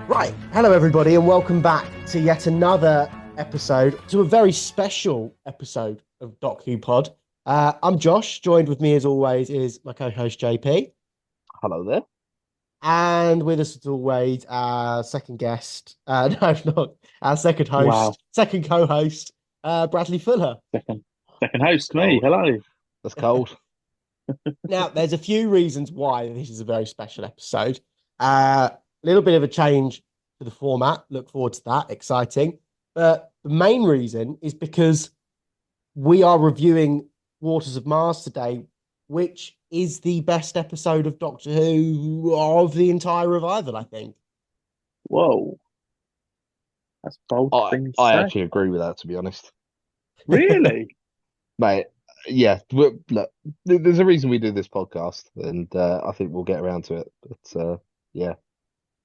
Right, hello everybody, and welcome back to yet another episode, to a very special episode of Doc Who Pod. I'm Josh. Joined with me, as always, is my co-host JP, Hello there. and with us, as always, our second guest. No, not our second Wow. host, second co-host, Bradley Fuller. Second host, me. Cold. Hello. That's cold. Now, there's a few reasons why this is a very special episode. A little bit of a change to the format. Look forward to that. Exciting. But the main reason is because we are reviewing Waters of Mars today, which is the best episode of Doctor Who of the entire revival, I think. Whoa. That's a bold I, thing to I say. actually agree with that, to be honest. Really? Mate, yeah, look, there's a reason we do this podcast, and I think we'll get around to it. But yeah.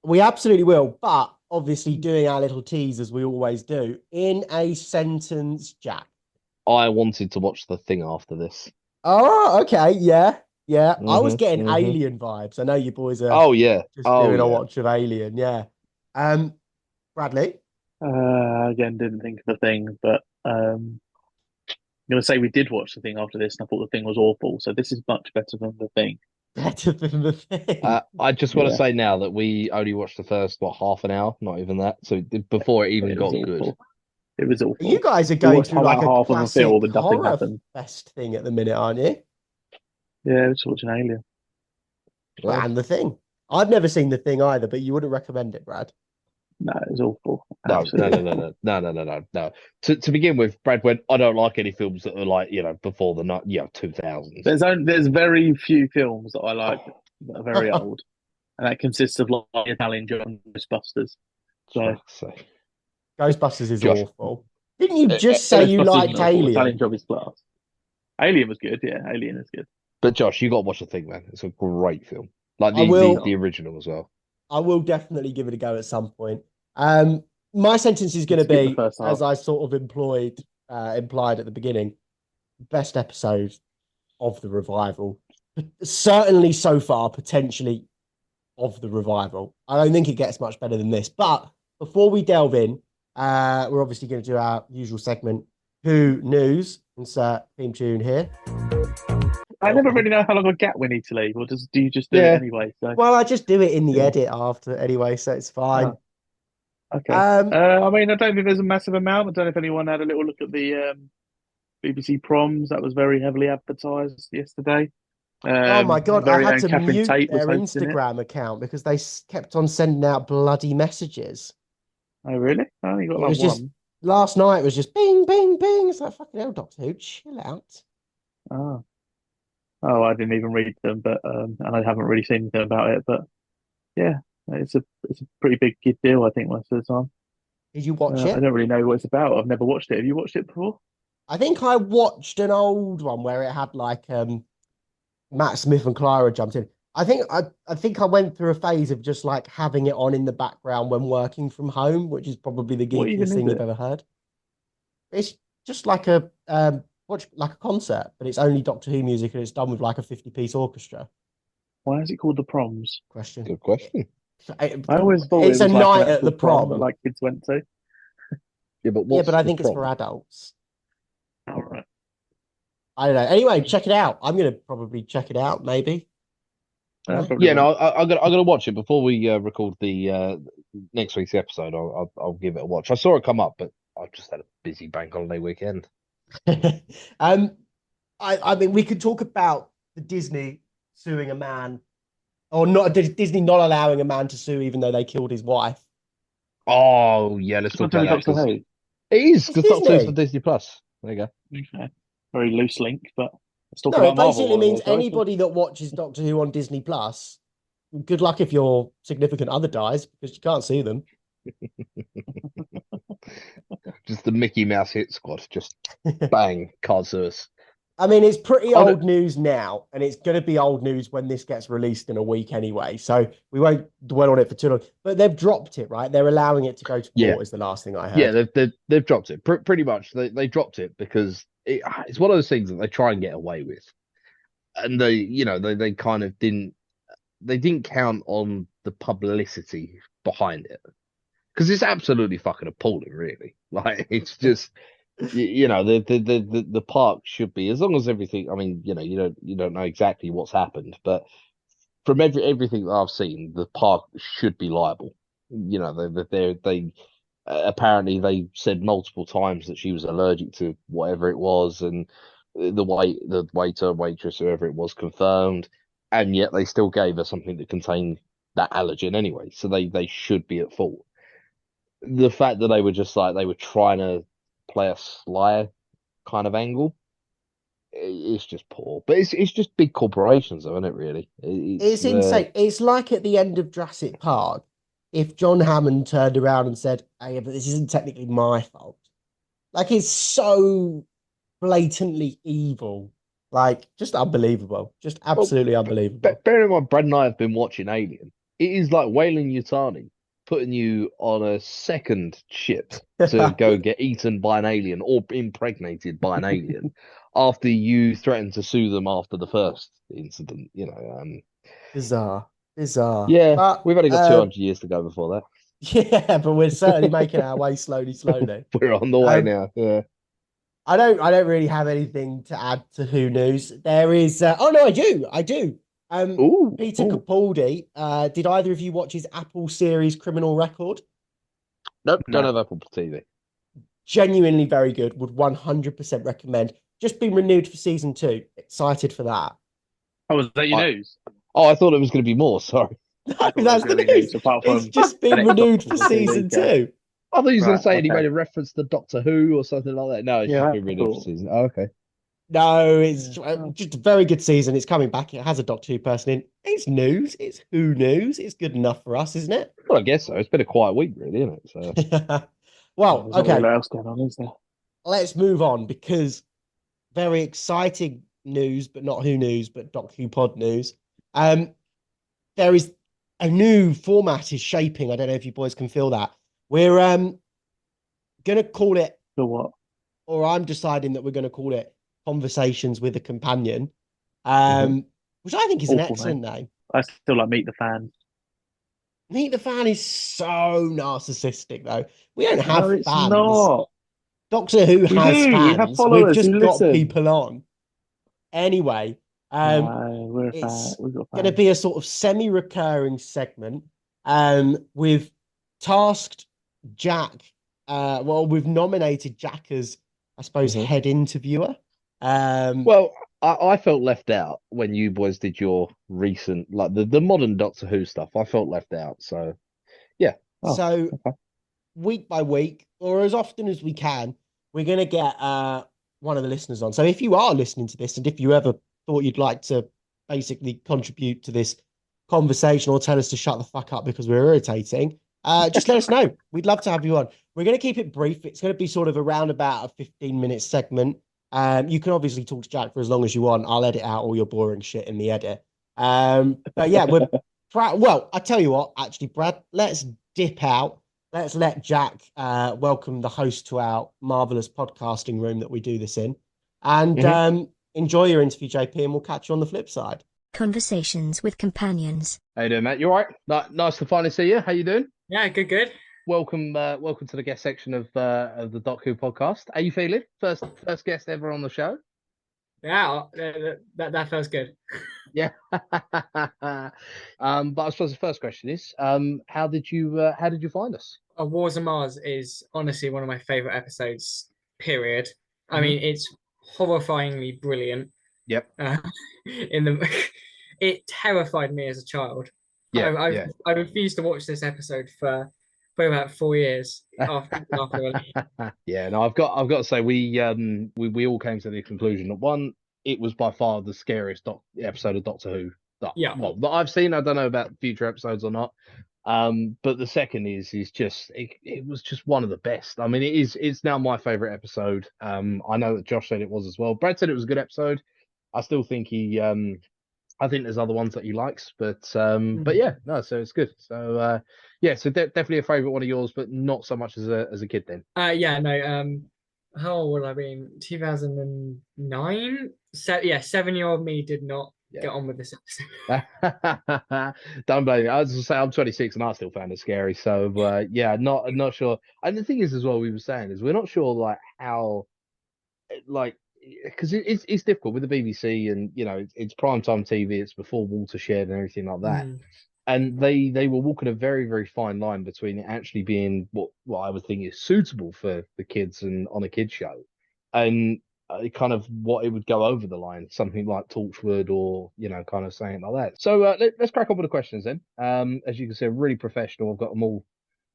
We absolutely will. But obviously, doing our little tease as we always do, in a sentence, Jack. I wanted to watch the thing after this. Oh, okay. Yeah. Yeah. I was hmm getting hmm Alien vibes. I know you boys are Oh yeah. just Oh doing a yeah. watch of Alien. Yeah. Bradley. Again, didn't think of the thing, but I'm gonna say we did watch the thing after this, and I thought the thing was awful. So this is much better than the thing. Better than the thing. I just want to Yeah, say now that we only watched the first, half an hour, not even that. So before it even it was got good. awful. It was You awful. guys are We going watched through about like a half of a classic film and nothing horror happened. fest thing at the minute, aren't you? Yeah, we just watching Alien. Well, And the thing. I've never seen the thing either, but you wouldn't recommend it, Brad. No, it was awful. no, no, Absolutely no, no, awful. no, no, no, no, no, no. To begin with, Brad went, I don't like any films that are like, before the 2000s. There's very few films that I like that are very old, and that consists of like Italian Joe and Ghostbusters. So So, Ghostbusters is Josh, awful. Didn't you uh, just say you Ghostbusters liked isn't awful. Italian Alien? Job is class. Alien was good. Yeah, Alien is good. but Josh, you got to watch the thing, man. It's a great film. Like I the will. original as well. I will definitely give it a go at some point. Um, my sentence is going to Skip the be, first half. as I sort of implied at the beginning, best episode of the revival. Certainly so far, potentially of the revival. I don't think it gets much better than this. But before we delve in, we're obviously going to do our usual segment, Who News. Insert theme tune here. I never really know how long a gap we need to leave, or do you just do it Yeah. anyway? So Well, I just do it in the yeah. edit after anyway, so it's fine. Oh, okay. Um, I mean, I don't think there's a massive amount. I don't know if anyone had a little look at the BBC proms that was very heavily advertised yesterday. oh my The God, I very had own to Catherine mute Tate was their hosting it. Instagram account because they kept on sending out bloody messages. Oh, really? I only got It like was just one. last night. It was just bing, bing, bing. It's like fucking hell, Doctor Who, chill out. Oh. Oh, I didn't even read them, but and I haven't really seen anything about it. But yeah, it's a pretty big deal, I think, most of the time. Did you watch I it? don't really know what it's about. I've never watched it. Have you watched it before? I think I watched an old one where it had like Matt Smith and Clara jumped in. I think I went through a phase of just like having it on in the background when working from home, which is probably the What even geekiest is thing you've it? ever heard. It's just like a watch like a concert, but it's only Doctor Who music and it's done with like a 50-piece orchestra. Why is it called the Proms? Question. Good question. I always thought It's it a was like an night at actual the prom that prom. like kids went to. Yeah, but Yeah, but what's I the think it's for prom? adults. All right. I don't know. Anyway, check it out. I'm gonna probably check it out, maybe. I Yeah. probably Yeah, won't. no, I'm gonna watch it before we record the next week's episode. I'll give it a watch. I saw it come up, but I just had a busy bank holiday weekend. um, I mean, we could talk about the Disney suing a man, or not Disney not allowing a man to sue even though they killed his wife. Oh yeah, let's It's not talk about doing that Doctor because Who. it is It's because Doctor Who's for Disney. Disney Plus. There you go. Okay. Very loose link, but let's talk No, it about Marvel basically while we're means here, shall we? anybody that watches Doctor Who on Disney Plus, good luck if your significant other dies because you can't see them. Just the Mickey Mouse hit squad. Just bang, can't sue us. I mean, it's pretty I don't- old news now, and it's going to be old news when this gets released in a week anyway. So we won't dwell on it for too long. But they've dropped it, right? They're allowing it to go to Yeah, court, is the last thing I yeah, heard. they've dropped it pretty much. They dropped it because it's one of those things that they try and get away with, and they kind of didn't count on the publicity behind it, because it's absolutely fucking appalling, really. Like, it's just the park should be, as long as everything. I mean, you don't know exactly what's happened, but from everything that I've seen, the park should be liable. They apparently they said multiple times that she was allergic to whatever it was, and the waiter, waitress, whoever it was, confirmed, and yet they still gave her something that contained that allergen anyway. So they should be at fault. The fact that they were trying to play a sly kind of angle, it's just poor. But it's just big corporations, though, isn't it? Really, It's insane. It's like at the end of Jurassic Park, if John Hammond turned around and said, "Hey, but this isn't technically my fault." Like, it's so blatantly evil. Like, just unbelievable. Just well, absolutely unbelievable. bear in mind, Brad and I have been watching Alien. It is like Wayland Yutani putting you on a second ship to go get eaten by an alien or impregnated by an alien after you threatened to sue them after the first incident. Bizarre. Bizarre. Yeah, But we've only got 200 years to go before that. yeah, but we're certainly making our way slowly, slowly. We're on the way now. Yeah. I don't really have anything to add to Who News. There is oh no, I do. Peter Ooh. Capaldi. Did either of you watch his Apple series Criminal Record? Nope, don't No. have Apple TV. Genuinely very good. Would 100% recommend. Just been renewed for season 2. Excited for that. Oh, was that your news? I thought it was going to be more. Sorry. No, I thought that that's was the gonna be news. news, apart It's from just been an Xbox renewed for or TV season show. 2. I thought he was going to Right, say he okay. made a reference to Doctor Who or something like that. No, it's Yeah, just I been renewed for thought. season. Oh, okay. No, it's Yeah. just a very good season. It's coming back. It has a Doctor Who person in. It's news. It's Who News. It's good enough for us, isn't it? Well, I guess so. It's been a quiet week, really, isn't it? So, Well, There's not okay, really else going on, is there? let's move on because very exciting news, but not Who News, but Doc Who Pod news. There is a new format is shaping. I don't know if you boys can feel that. We're gonna call it, For what? or I'm deciding that we're gonna call it Conversations with a Companion. Which I think is an Awful excellent name. I still like Meet the Fan. Meet the Fan is so narcissistic, though. We don't No, have it's fans. not. Doctor Who We has do. We have fans. We've followers just who got listen. people on. Anyway, No, we're a fan. it's We've got going to fans. be a sort of semi-recurring segment. We've tasked Jack. Well, we've nominated Jack as, I suppose, head interviewer. well, I felt left out when you boys did your recent, like the modern Doctor Who stuff. I felt left out. So, yeah. Oh, So okay. week by week, or as often as we can, we're going to get one of the listeners on. So if you are listening to this, and if you ever thought you'd like to basically contribute to this conversation or tell us to shut the fuck up because we're irritating, just let us know. We'd love to have you on. We're going to keep it brief. It's going to be sort of around about a 15-minute segment. You can obviously talk to Jack for as long as you want. I'll edit out all your boring shit in the edit. But yeah, we're well, I tell you what, actually, Brad, let's dip out. Let's let Jack welcome the host to our marvelous podcasting room that we do this in. And enjoy your interview, JP, and we'll catch you on the flip side. Conversations with Companions. How you doing, Matt? You all right? Nice to finally see you. How you doing? Yeah, good. Welcome to the guest section of the Doc Who podcast. How you feeling? First guest ever on the show. Yeah, that feels good. Yeah. But I suppose the first question is, how did you find us? Wars of Mars is honestly one of my favorite episodes. Period. I mean, it's horrifyingly brilliant. Yep. It terrified me as a child. Yeah. I refused to watch this episode for about 4 years after. Yeah. No, I've got to say we all came to the conclusion that one, it was by far the scariest episode of Doctor Who that I've seen. I don't know about future episodes or not. But the second is just it was just one of the best. I mean, it's now my favorite episode. I know that Josh said it was as well. Brad said it was a good episode. I still think I think there's other ones that he likes, but yeah, no, so it's good. So yeah, so definitely a favorite one of yours, but not so much as a kid then. Yeah, no. How old would I be? 2009. So yeah, 7-year-old me did not get on with this episode. Don't blame me. I was gonna say I'm 26 and I still found it scary. So yeah, not sure. And the thing is, as well, we were saying is we're not sure like how like because it's difficult with the BBC and it's primetime TV. It's before Watershed and everything like that. Mm. And they were walking a very, very fine line between it actually being what I would think is suitable for the kids and on a kids show, and kind of what it would go over the line, something like Torchwood or kind of saying like that. So let's crack on with the questions then. As you can see, really professional. I've got them all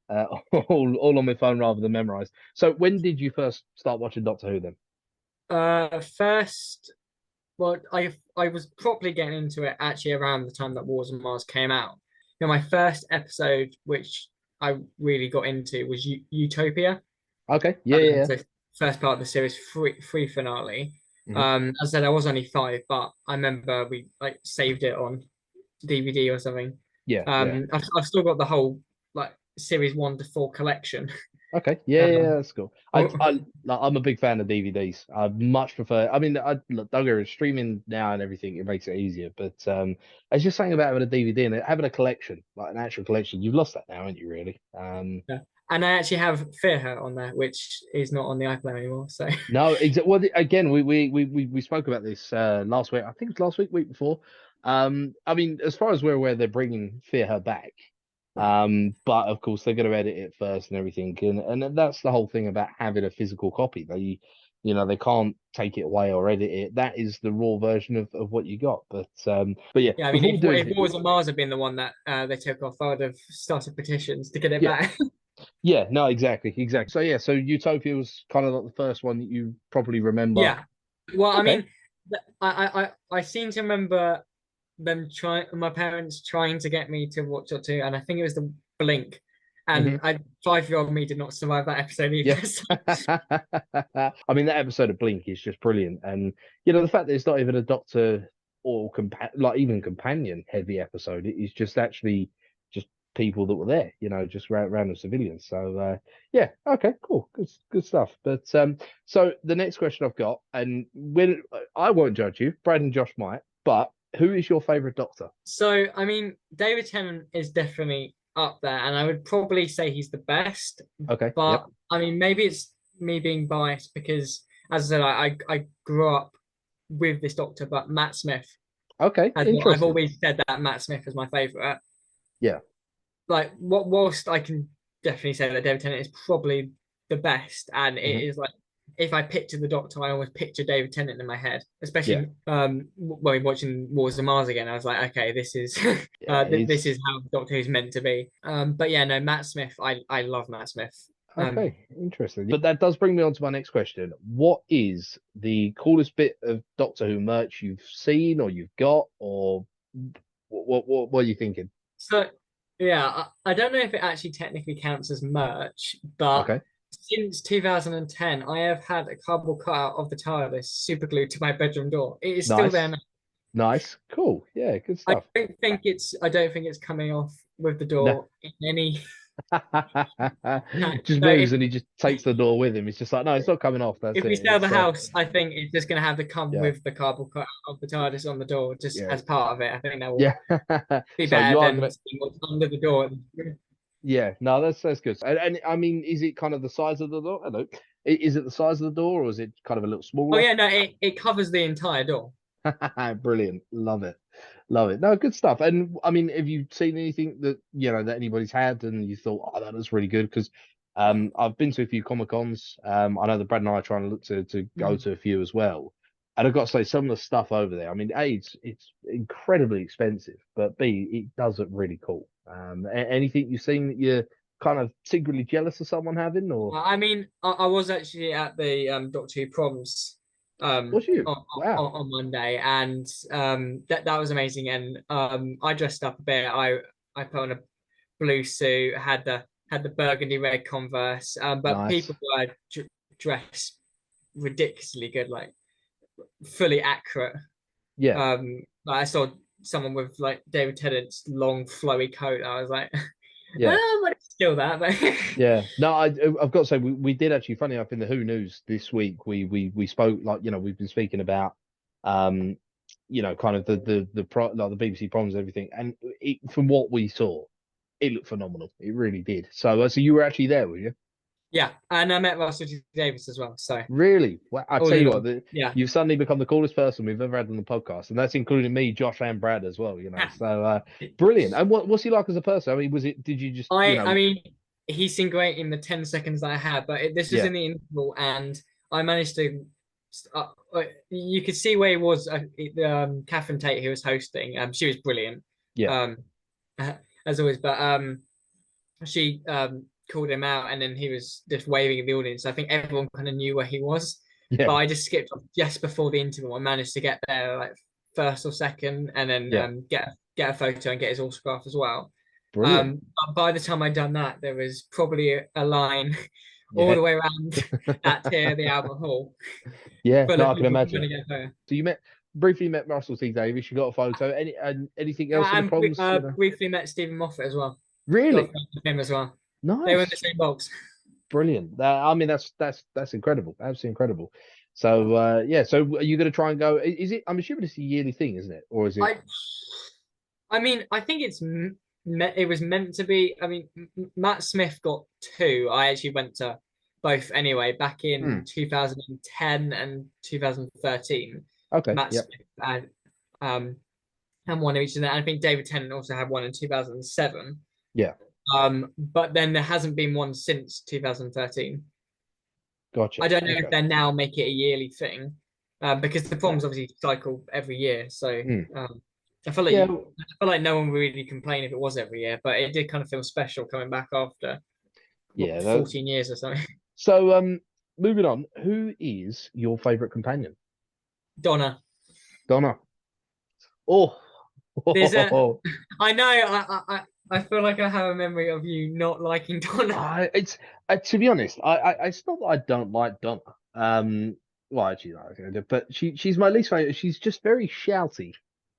all on my phone rather than memorized. So when did you first start watching Doctor Who then? First, well, I was properly getting into it actually around the time that Wars on Mars came out. My first episode, which I really got into, was Utopia. Okay, yeah. So first part of the series, free finale. Mhm. As I said, I was only 5, but I remember we like saved it on DVD or something. Yeah. I've still got the whole like series 1 to 4 collection. Okay, yeah, Um, that's cool. oh, I'm a big fan of DVDs. I much prefer. I mean, look, don't get me wrong, streaming now and everything, it makes it easier. But it's just saying about having a DVD and having a collection, like an actual collection. You've lost that now, haven't you? Really? yeah. And I actually have Fear Her on there, which is not on the iPhone anymore. So No, exactly. Well, again, we spoke about this last week. I think it's last week, week before. I mean, as far as we're aware, they're bringing Fear Her back. But of course they're going to edit it first and everything, and that's the whole thing about having a physical copy. They can't take it away or edit it. That is the raw version of what you got. But yeah. yeah, I mean, Before we do if anything, Wars on Mars had been the one that they took off, I would have started petitions to get it yeah, back. yeah, no, exactly. So yeah, so Utopia was kind of like the first one that you probably remember. Yeah. Well, I Okay. mean, I seem to remember my parents trying to get me to watch it too, and I think it was the Blink, and Mhm. 5-year-old me did not survive that episode either. Yeah. I mean, that episode of Blink is just brilliant. And, the fact that it's not even a Doctor or like even companion heavy episode, it is just actually just people that were there, just random civilians. So, yeah, okay, cool. Good stuff. But so the next question I've got, and when I won't judge you, Brad and Josh might, but who is your favorite Doctor? So, I mean, David Tennant is definitely up there, and I would probably say he's the best. Okay. But Yep. I mean, maybe it's me being biased because, as I said, I grew up with this Doctor, but Matt Smith. Okay. I've Interesting. always said that Matt Smith is my favorite. Yeah. Like, whilst I can definitely say that David Tennant is probably the best, and it is like if I picture the Doctor, I always picture David Tennant in my head, Yeah. especially when we're watching Wars of Mars again. I was like, okay, this is Yeah. this is how Doctor Who's meant to be. But yeah, no, Matt Smith, I love Matt Smith. Okay, interesting. But that does bring me on to my next question. What is the coolest bit of Doctor Who merch you've seen or you've got, or what are you thinking? So yeah, I don't know if it actually technically counts as merch, but Okay, since 2010, I have had a cardboard cutout of the TARDIS super glued to my bedroom door. It is still there nice, now. nice, cool. Yeah, good stuff. I don't think it's coming off with the No. door in any. Just So moves and he just takes the door with him. It's just like, no, it's not coming off. That's if we it. sell the It's house, I think it's just going to have to come yeah, with the cardboard cutout of the TARDIS on the door, just yeah, as part of it. I think that will yeah. be So you better are than gonna, seeing what's under the door. yeah, no, that's good. And I mean, is it kind of the size of the door? I don't know. Is it the size of the door, or is it kind of a little Oh smaller? yeah, no, it covers the entire door. Brilliant. Love it. Love it. No, good stuff. And I mean, have you seen anything that that anybody's had and you thought, oh, that was really good? Because I've been to a few Comic Cons. I know that Brad and I are trying to look to go to a few as well. And I've got to say, some of the stuff over there, I mean, A, it's incredibly expensive, but B, it does look really cool. Anything you've seen that you're kind of secretly jealous of someone having, or I mean, I was actually at the Doctor Who proms was you? on, Wow. on Monday, and that was amazing. And I dressed up a bit. I put on a blue suit, had the burgundy red Converse, but Nice. people were dressed ridiculously good, like fully accurate. Yeah. Like I saw someone with like David Tennant's long flowy coat. I was like, Yeah. but it's still that. But Yeah, no, I've got to say we did actually. Funny enough, in the Who News this week, we spoke like we've been speaking about kind of like the BBC proms and everything. And from what we saw, it looked phenomenal. It really did. So you were actually there, were you? Yeah, and I met Russell T Davis as well. So Really? Well, I all tell in you all, what, yeah. you've suddenly become the coolest person we've ever had on the podcast, and that's including me, Josh, and Brad as well. So brilliant. And what's he like as a person? I mean, did you just, I mean, he seemed great in the 10 seconds that I had, but this was yeah, in the interval, and I managed to. You could see where he was. Catherine Tate, who was hosting, she was brilliant. yeah, Um, as always, but she called him out, and then he was just waving at the audience. I think everyone kind of knew where he was, but yeah, I just skipped off just before the interval. I managed to get there like first or second, and then yeah, get a photo and get his autograph as well. brilliant. But by the time I'd done that, there was probably a line all Yeah, the way around that tier of the Albert Hall yeah. full No, of I can people trying imagine. to get there. So you briefly met Russell T Davies. You got a photo. Anything else in the And proms? briefly met Stephen Moffat as well. Got a Really photo of him as well. They were in the nice, same box. brilliant. I mean, that's incredible, absolutely incredible. So yeah. So are you going to try and go? Is it? I'm assuming it's a yearly thing, isn't it? Or is it? I mean, I think it was meant to be. I mean, Matt Smith got two. I actually went to both anyway back in 2010 and 2013. Okay. Matt Yep. Smith and one of each of them. And I think David Tennant also had one in 2007. Yeah. But then there hasn't been one since 2013. Gotcha. I don't know Okay. if they now make it a yearly thing, because the proms obviously cycle every year. So I feel like Yeah. I feel like no one would really complain if it was every year, but it did kind of feel special coming back after Yeah. 14 years or something. So moving on. Who is your favorite companion? Donna. Donna. Oh. There's I know I feel like I have a memory of you not liking Donna. It's to be honest, it's not that I don't like Donna. Well, actually, no, I think I do, but she's my least favorite. She's just very shouty,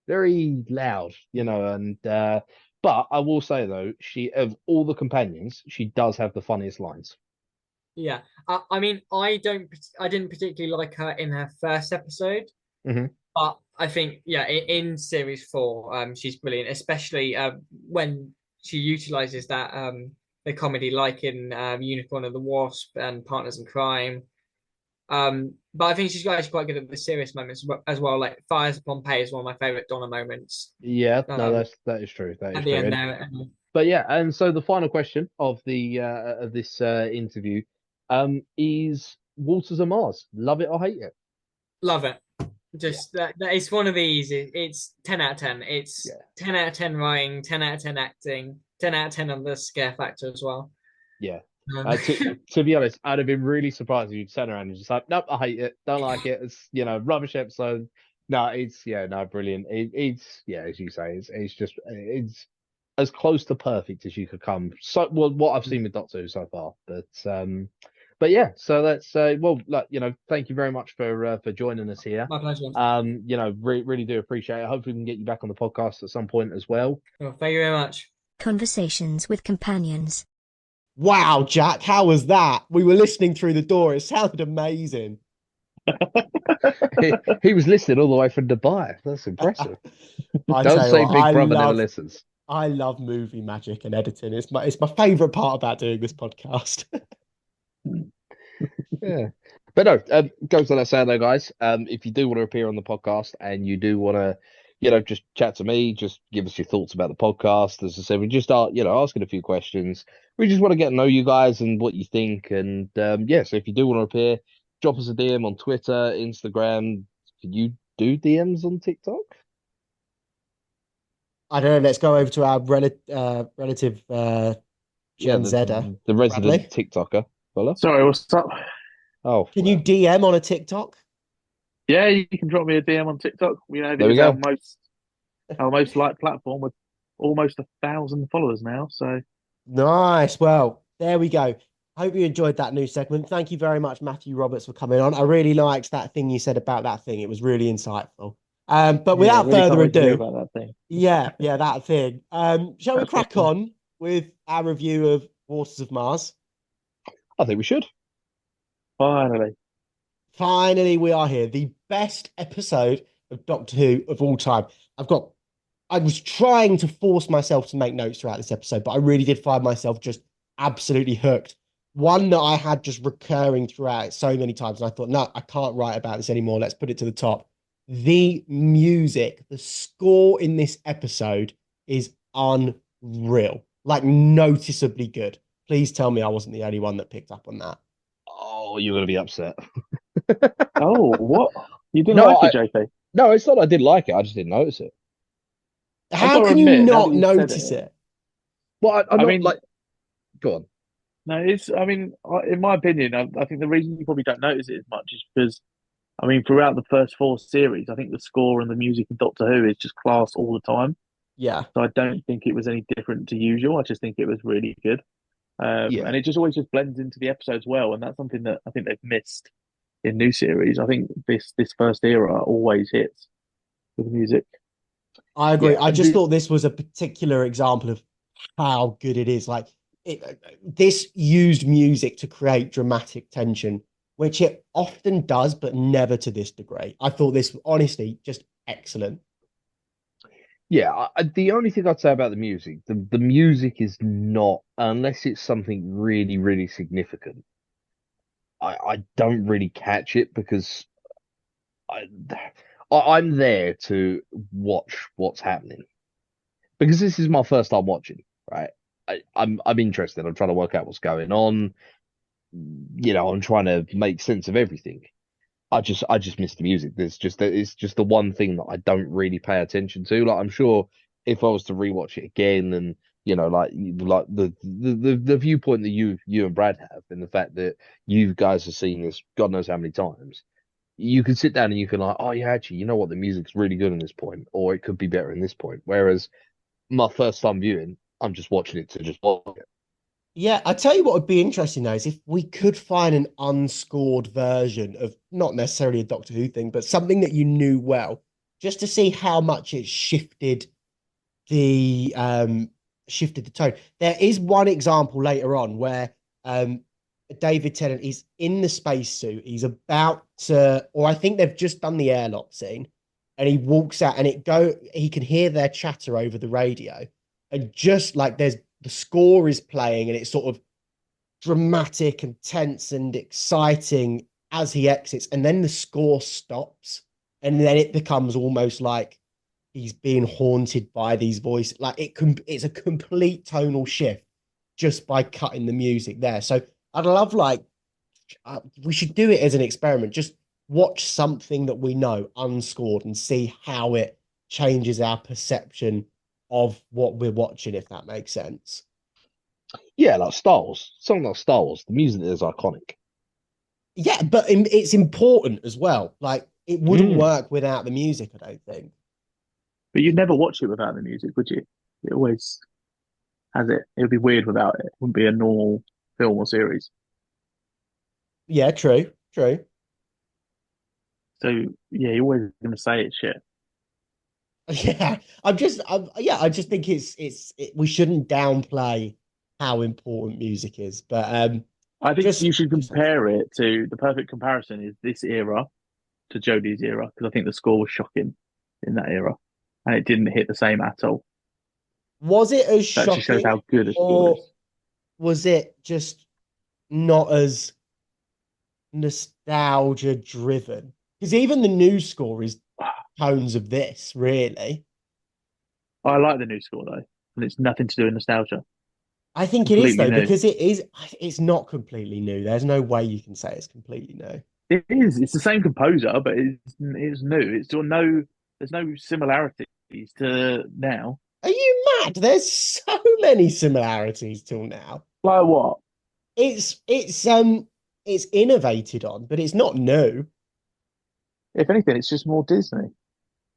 very loud, and but I will say though, she of all the companions, she does have the funniest lines. Yeah, I mean, I didn't particularly like her in her first episode, but I think in series 4, she's brilliant, especially when she utilizes that the comedy like in Unicorn and the Wasp and Partners in Crime. But I think she's actually quite good at the serious moments as well. Like Fires Upon Pay is one of my favorite Donna moments. Yeah, no, that is true. That is At the true. end there. But yeah, and so the final question of this interview is Waters of Mars. Love it or hate it? Love it. Just that it's one of these. It's 10 out of 10. It's 10 out of 10 writing, 10 out of 10 acting, 10 out of 10 on the scare factor as well. Yeah. To be honest, I'd have been really surprised if you'd turn around and just like, nope, I hate it, don't like it. It's rubbish episode. No, it's brilliant. It's as you say, it's as close to perfect as you could come. So what I've seen with Doctor Who so far, but yeah. So that's thank you very much for joining us here. My pleasure. Really do appreciate it. Hopefully we can get you back on the podcast at some point as well. Well, thank you very much. Conversations with Companions. Wow, Jack, how was that? We were listening through the door. It sounded amazing. he was listening all the way from Dubai. That's impressive. I Don't say Big Brother never listens. I love movie magic and editing. It's my favorite part about doing this podcast. Yeah, but no, goes without saying though, guys. If you do want to appear on the podcast and you do want to, just chat to me, just give us your thoughts about the podcast. As I said, we just start, asking a few questions. We just want to get to know you guys and what you think. And so if you do want to appear, drop us a DM on Twitter, Instagram. Can you do DMs on TikTok? I don't know. Let's go over to our relative Gen Zedder. The resident Bradley? TikToker. Fella. Sorry, what's up? Oh, can you DM on a TikTok? Yeah, you can drop me a DM on TikTok. There we go. Our most liked platform with almost 1,000 followers now. So Nice. Well, there we go. Hope you enjoyed that new segment. Thank you very much, Matthew Roberts, for coming on. I really liked that thing you said about that thing. It was really insightful. But without really further can't wait to hear ado, about that thing. that thing. Shall we crack on with our review of Waters of Mars? I think we should. Finally, we are here. The best episode of Doctor Who of all time. I was trying to force myself to make notes throughout this episode, but I really did find myself just absolutely hooked. One that I had just recurring throughout it so many times, and I thought, no, I can't write about this anymore. Let's put it to the top. The music, the score in this episode is unreal, like noticeably good. Please tell me I wasn't the only one that picked up on that. Oh, you're gonna be upset. Oh, what? You didn't No, like it, JP? no, it's not. I didn't like it. I just didn't notice it. I've How got to can you admit, now that not you've said notice it? Well, I'm I not mean, like. Go on. no, it's. I mean, in my opinion, I think the reason you probably don't notice it as much is because, I mean, throughout the first four series, I think the score and the music of Doctor Who is just class all the time. Yeah. So I don't think it was any different to usual. I just think it was really good. Yeah, And it just always just blends into the episodes well, and that's something that I think they've missed in new series. I think this first era always hits with the music. I agree. yeah. I just thought this was a particular example of how good it is. Like this used music to create dramatic tension, which it often does, but never to this degree. I thought this honestly just excellent. Yeah, the only thing I'd say about the music, the music is not, unless it's something really, really significant. I don't really catch it because I, I'm there to watch what's happening because this is my first time watching, right? I'm interested. I'm trying to work out what's going on. I'm trying to make sense of everything. I just miss the music. It's just the one thing that I don't really pay attention to. Like I'm sure if I was to rewatch it again and like the viewpoint that you and Brad have and the fact that you guys have seen this God knows how many times, you can sit down and you can like, oh yeah, actually, you know what, the music's really good in this point, or it could be better in this point. Whereas my first time viewing, I'm just watching it to just watch it. Yeah, I tell you what would be interesting though is if we could find an unscored version of not necessarily a Doctor Who thing, but something that you knew well, just to see how much it the shifted the tone. There is one example later on where David Tennant is in the spacesuit. He's about to, or I think they've just done the airlock scene, and he walks out, and he can hear their chatter over the radio, and just like the score is playing, and it's sort of dramatic and tense and exciting as he exits, and then the score stops, and then it becomes almost like he's being haunted by these voices. Like it's a complete tonal shift just by cutting the music there. So I'd love we should do it as an experiment. Just watch something that we know unscored and see how it changes our perception of what we're watching, if that makes sense. Yeah, like Star Wars, something like Star Wars. The music is iconic. Yeah, but it's important as well. Like it wouldn't work without the music, I don't think. But you'd never watch it without the music, would you? It always has it. It would be weird without it. It wouldn't be a normal film or series. Yeah, true, true. So yeah, you're always going to say it's shit. Yeah, I just think we shouldn't downplay how important music is, but I think just you should compare it to the perfect comparison is this era to Jodie's era because I think the score was shocking in that era, and it didn't hit the same at all. was it as That just shows shocking, how good a score or is. was it just not as nostalgia driven? Because even the new score is tones of this, really. I like the new score though, and it's nothing to do with nostalgia. I think it is Completely though, new. because it's not completely new. There's no way you can say it's completely new. It is. It's the same composer, but it's new. It's still no. There's no similarities to now. Are you mad? There's so many similarities till now. Like what? It's innovated on, but it's not new. If anything, it's just more Disney.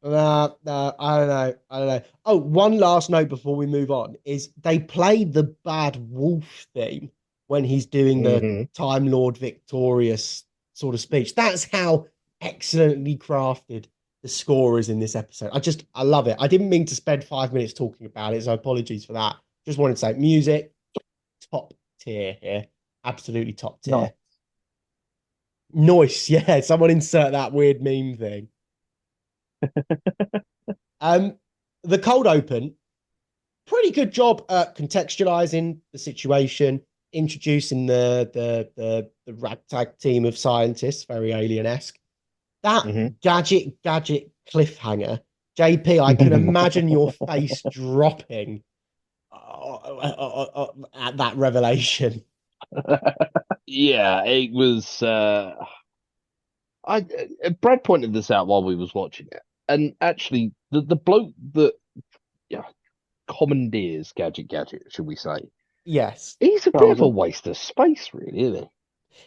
No, I don't know. I don't know. Oh, one last note before we move on is they played the Bad Wolf theme when he's doing the Hmm. Time Lord Victorious sort of speech. That's how excellently crafted the score is in this episode. I love it. I didn't mean to spend 5 minutes talking about it, so apologies for that. Just wanted to say music, top tier here. Absolutely top tier. No. Nice. Yeah, someone insert that weird meme thing. The cold open, pretty good job at contextualizing the situation, introducing the ragtag team of scientists, very alien-esque. That gadget cliffhanger, JP, I can imagine your face dropping at that revelation. Yeah, it was. Brad pointed this out while we was watching it, and actually, the bloke that commandeers Gadget, should we say? Yes, he's a bit of a waste of space, really, isn't he?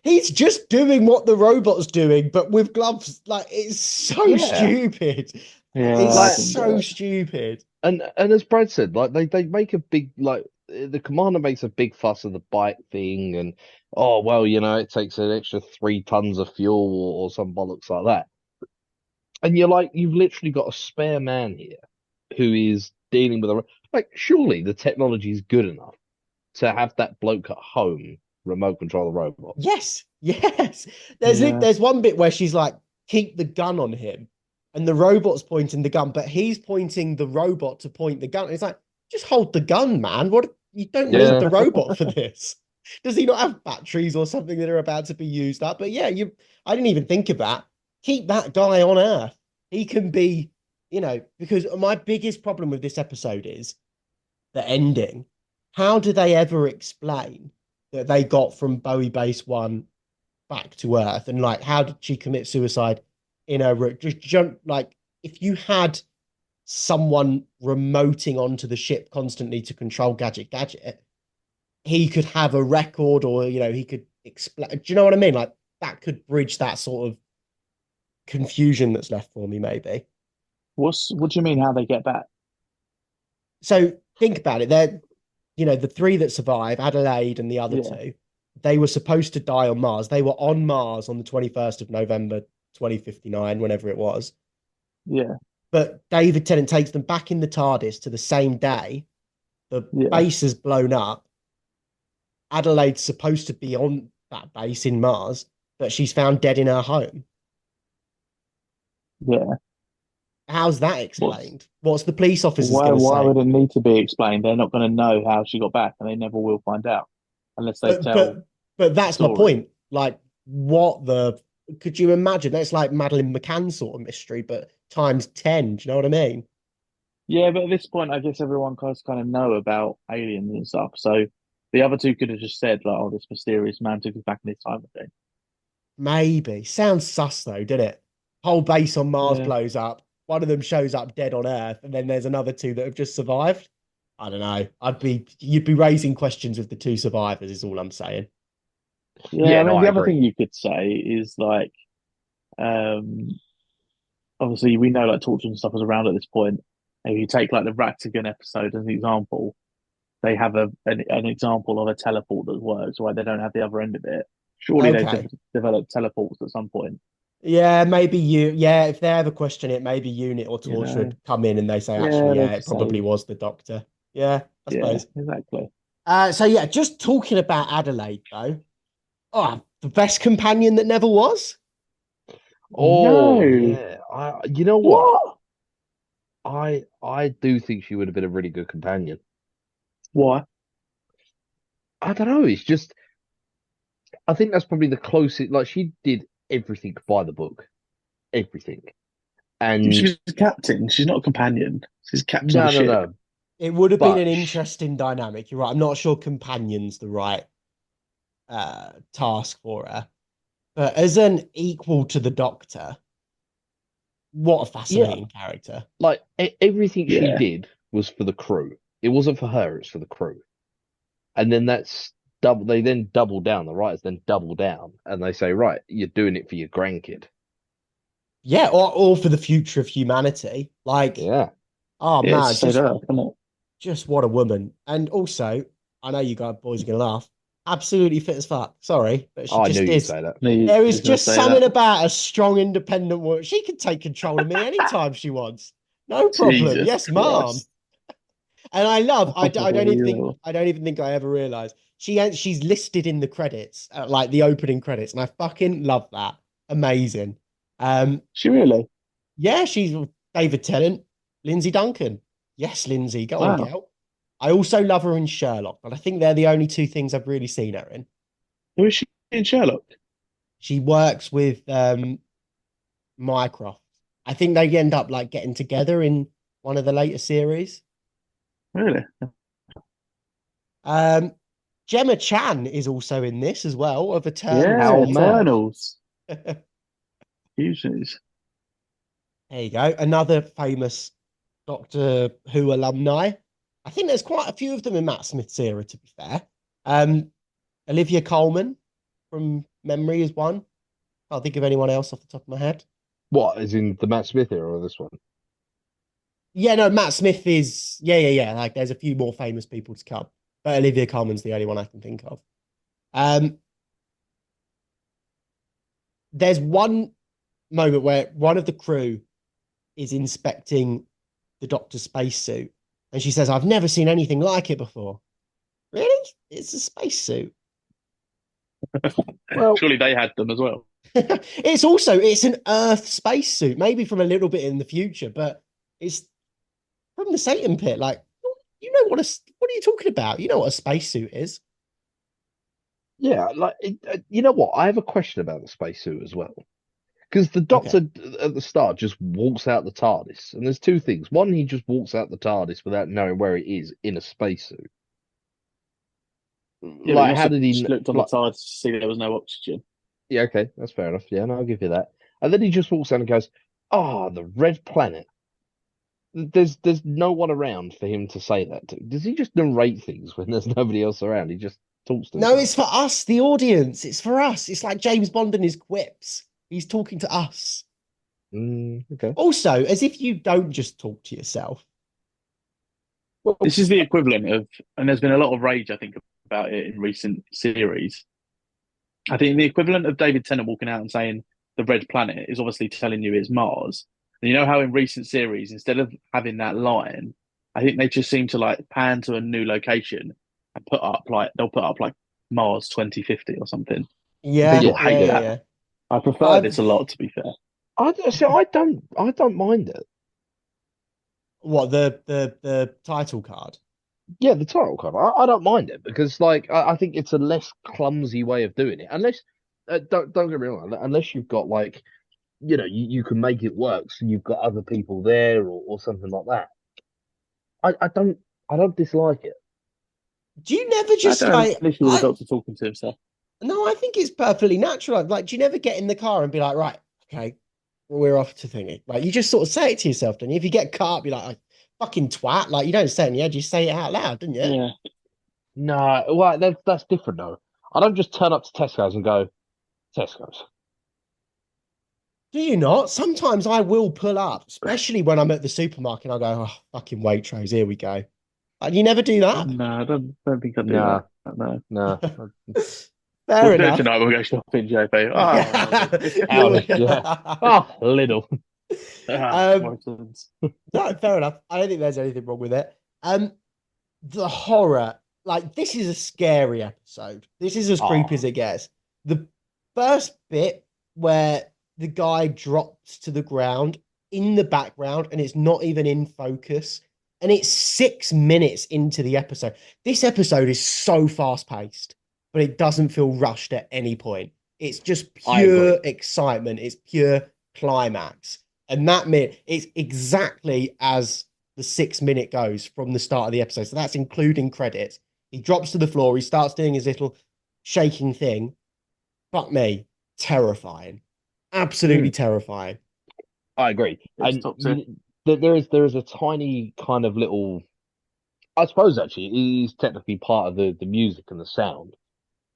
He's just doing what the robot's doing, but with gloves. Like, it's so stupid. Yeah, it's so stupid. And as Brad said, like they make a big, like, the commander makes a big fuss of the bike thing, and oh well, it takes an extra 3 tons of fuel or some bollocks like that. And you're like, you've literally got a spare man here who is dealing with surely the technology is good enough to have that bloke at home remote control the robot. Yes. There's one bit where she's like, keep the gun on him, and the robot's pointing the gun, but he's pointing the robot to point the gun. It's like, just hold the gun, man. You don't need the robot for this. Does he not have batteries or something that are about to be used up? But yeah, I didn't even think of that. Keep that guy on Earth. He can be, because my biggest problem with this episode is the ending. How do they ever explain that they got from Bowie Base 1 back to Earth? And like, how did she commit suicide in her room? Just like, if you had someone remoting onto the ship constantly to control Gadget, he could have a record, or he could explain. Do you know what I mean? Like, that could bridge that sort of confusion that's left for me, maybe. What do you mean, how they get back? So think about it. They're, the 3 that survive, Adelaide and the other 2, they were supposed to die on Mars. They were on Mars on the 21st of November, 2059, whenever it was. Yeah. But David Tennant takes them back in the TARDIS to the same day. The base has blown up. Adelaide's supposed to be on that base in Mars, but she's found dead in her home. Yeah. How's that explained? What's the police officers going to say? Why would it need to be explained? They're not going to know how she got back, and they never will find out unless they tell. But that's my point. Like, could you imagine? That's like Madeleine McCann sort of mystery, but times 10. Do you know what I mean? Yeah, but at this point, I guess everyone kind of know about aliens and stuff. So the other 2 could have just said, like, "Oh, this mysterious man took us back in his time again." Maybe. Sounds sus though, didn't it? Whole base on Mars blows up. One of them shows up dead on Earth, and then there's another 2 that have just survived. I don't know. You'd be raising questions with the 2 survivors, is all I'm saying. Yeah, I mean, the other thing you could say is like, obviously we know like torture and stuff was around at this point. If you take like the Ratigan episode as an example, they have an example of a teleport that works, right? They don't have the other end of it. Surely they've developed teleports at some point. Yeah, maybe if they ever question it, maybe Unit or Torch would come in and they say, actually, it probably was the Doctor. Yeah, I suppose. Exactly. So yeah, just talking about Adelaide though. Oh, the best companion that never was. Oh, yeah. You know what? I do think she would have been a really good companion. Why? I don't know. It's just, I think that's probably the closest. Like, she did everything by the book, everything. And she's a captain. She's not a companion. She's captain of the ship. No. It would have been an interesting dynamic. You're right. I'm not sure companion's the right task for her, but as an equal to the Doctor, what a fascinating character. Like, everything she did was for the crew. It wasn't for her, it's for the crew. And then they then double down, the writers then double down, and they say, right, you're doing it for your grandkid. Yeah, or for the future of humanity. Like, oh man, just what a woman. And also, I know you guys boys are gonna laugh, absolutely fit as fuck. Sorry, but she just is. Say that. There is just something about a strong, independent woman. She can take control of me anytime she wants. No problem. Yes, ma'am. And I don't even think I ever realized she's listed in the credits, like the opening credits, and I fucking love that. Amazing. She really? Yeah, she's David Tennant, Lindsay Duncan. Yes, Lindsay, go on, Wow. girl. I also love her in Sherlock, but I think they're the only two things I've really seen her in. Who is she in Sherlock? She works with Mycroft. I think they end up like getting together in one of the later series. Really? Um, Gemma Chan is also in this as well, of Eternals Yeah, Oh, fame. man. Eternals. There Huge news. you go. Another famous Doctor Who alumni. I think there's quite a few of them in Matt Smith's era, to be fair. Olivia Colman from memory is one. Can't think of anyone else off the top of my head. What, is in the Matt Smith era or this one? Yeah, no, Matt Smith is yeah. Like there's a few more famous people to come. But Olivia Colman's the only one I can think of. There's one moment where one of the crew is inspecting the Doctor's spacesuit, and she says, "I've never seen anything like it before." Really? It's a spacesuit. Well, Surely they had them as well. It's an Earth spacesuit, maybe from a little bit in the future, but it's from the Satan pit. Like, what are you talking about? You know what a spacesuit is. yeah, like you know what? I have a question about the spacesuit as well. Because the Doctor at the start just walks out the TARDIS, and there's two things. One, he just walks out the TARDIS without knowing where it is in a spacesuit. Yeah, but Like, must how have did he? just looked on the side to see there was no oxygen. Yeah, okay, that's fair enough. Yeah, no, I'll give you that. And then he just walks out and goes, "Ah, the red planet." There's no one around for him to say that to. Does he just narrate things when there's nobody else around? He just talks to No, himself. it's for us, the audience. It's for us. It's like James Bond and his quips. He's talking to us. Okay. Also, as if you don't just talk to yourself. Well, This is the equivalent of, and there's been a lot of rage, I think, about it in recent series. I think the equivalent of David Tennant walking out and saying the red planet is obviously telling you it's Mars. And you know how in recent series, instead of having that line, I think they just seem to like pan to a new location and they'll put up like Mars 2050 or something. Yeah, People yeah, hate yeah, that. yeah. I prefer I've this a lot, to be fair. I don't mind it. what the title card. Yeah, the title card. I don't mind it because, like, I think it's a less clumsy way of doing it. Unless, don't get me wrong, unless you've got like, you can make it work, so you've got other people there or something like that. I don't dislike it. Do you never I just don't like listen to the doctor talking to himself. no, I think it's perfectly natural. Like, do you never get in the car and be like, right, okay, well, we're off to thingy? Like, you just sort of say it to yourself, don't you? If you get car, be like, "I fucking twat." Like, you don't say it in your head, you say it out loud, didn't you? Yeah. No, well, that's different though. I don't just turn up to Tesco's and go, Tesco's. Do you not? Sometimes I will pull up, especially when I'm at the supermarket. I'll go, oh, fucking Waitrose, here we go. And you never do that. No, I don't think I do Nah, that. No. nah. Fair We'll do it enough. tonight. We'll go shopping, JP. Howdy. Yeah. Oh, little. Morrison's. No, fair enough. I don't think there's anything wrong with it. The horror, like this is a scary episode. This is as creepy as it gets. The first bit where the guy drops to the ground in the background and it's not even in focus, and it's 6 minutes into the episode. This episode is so fast paced, but it doesn't feel rushed at any point. It's just pure excitement. It's pure climax. And that minute, it's exactly as the 6 minute goes from the start of the episode. So that's including credits. He drops to the floor. He starts doing his little shaking thing. Fuck me. Terrifying. Absolutely terrifying. I agree. And there is a tiny kind of little, I suppose actually it is technically part of the music and the sound.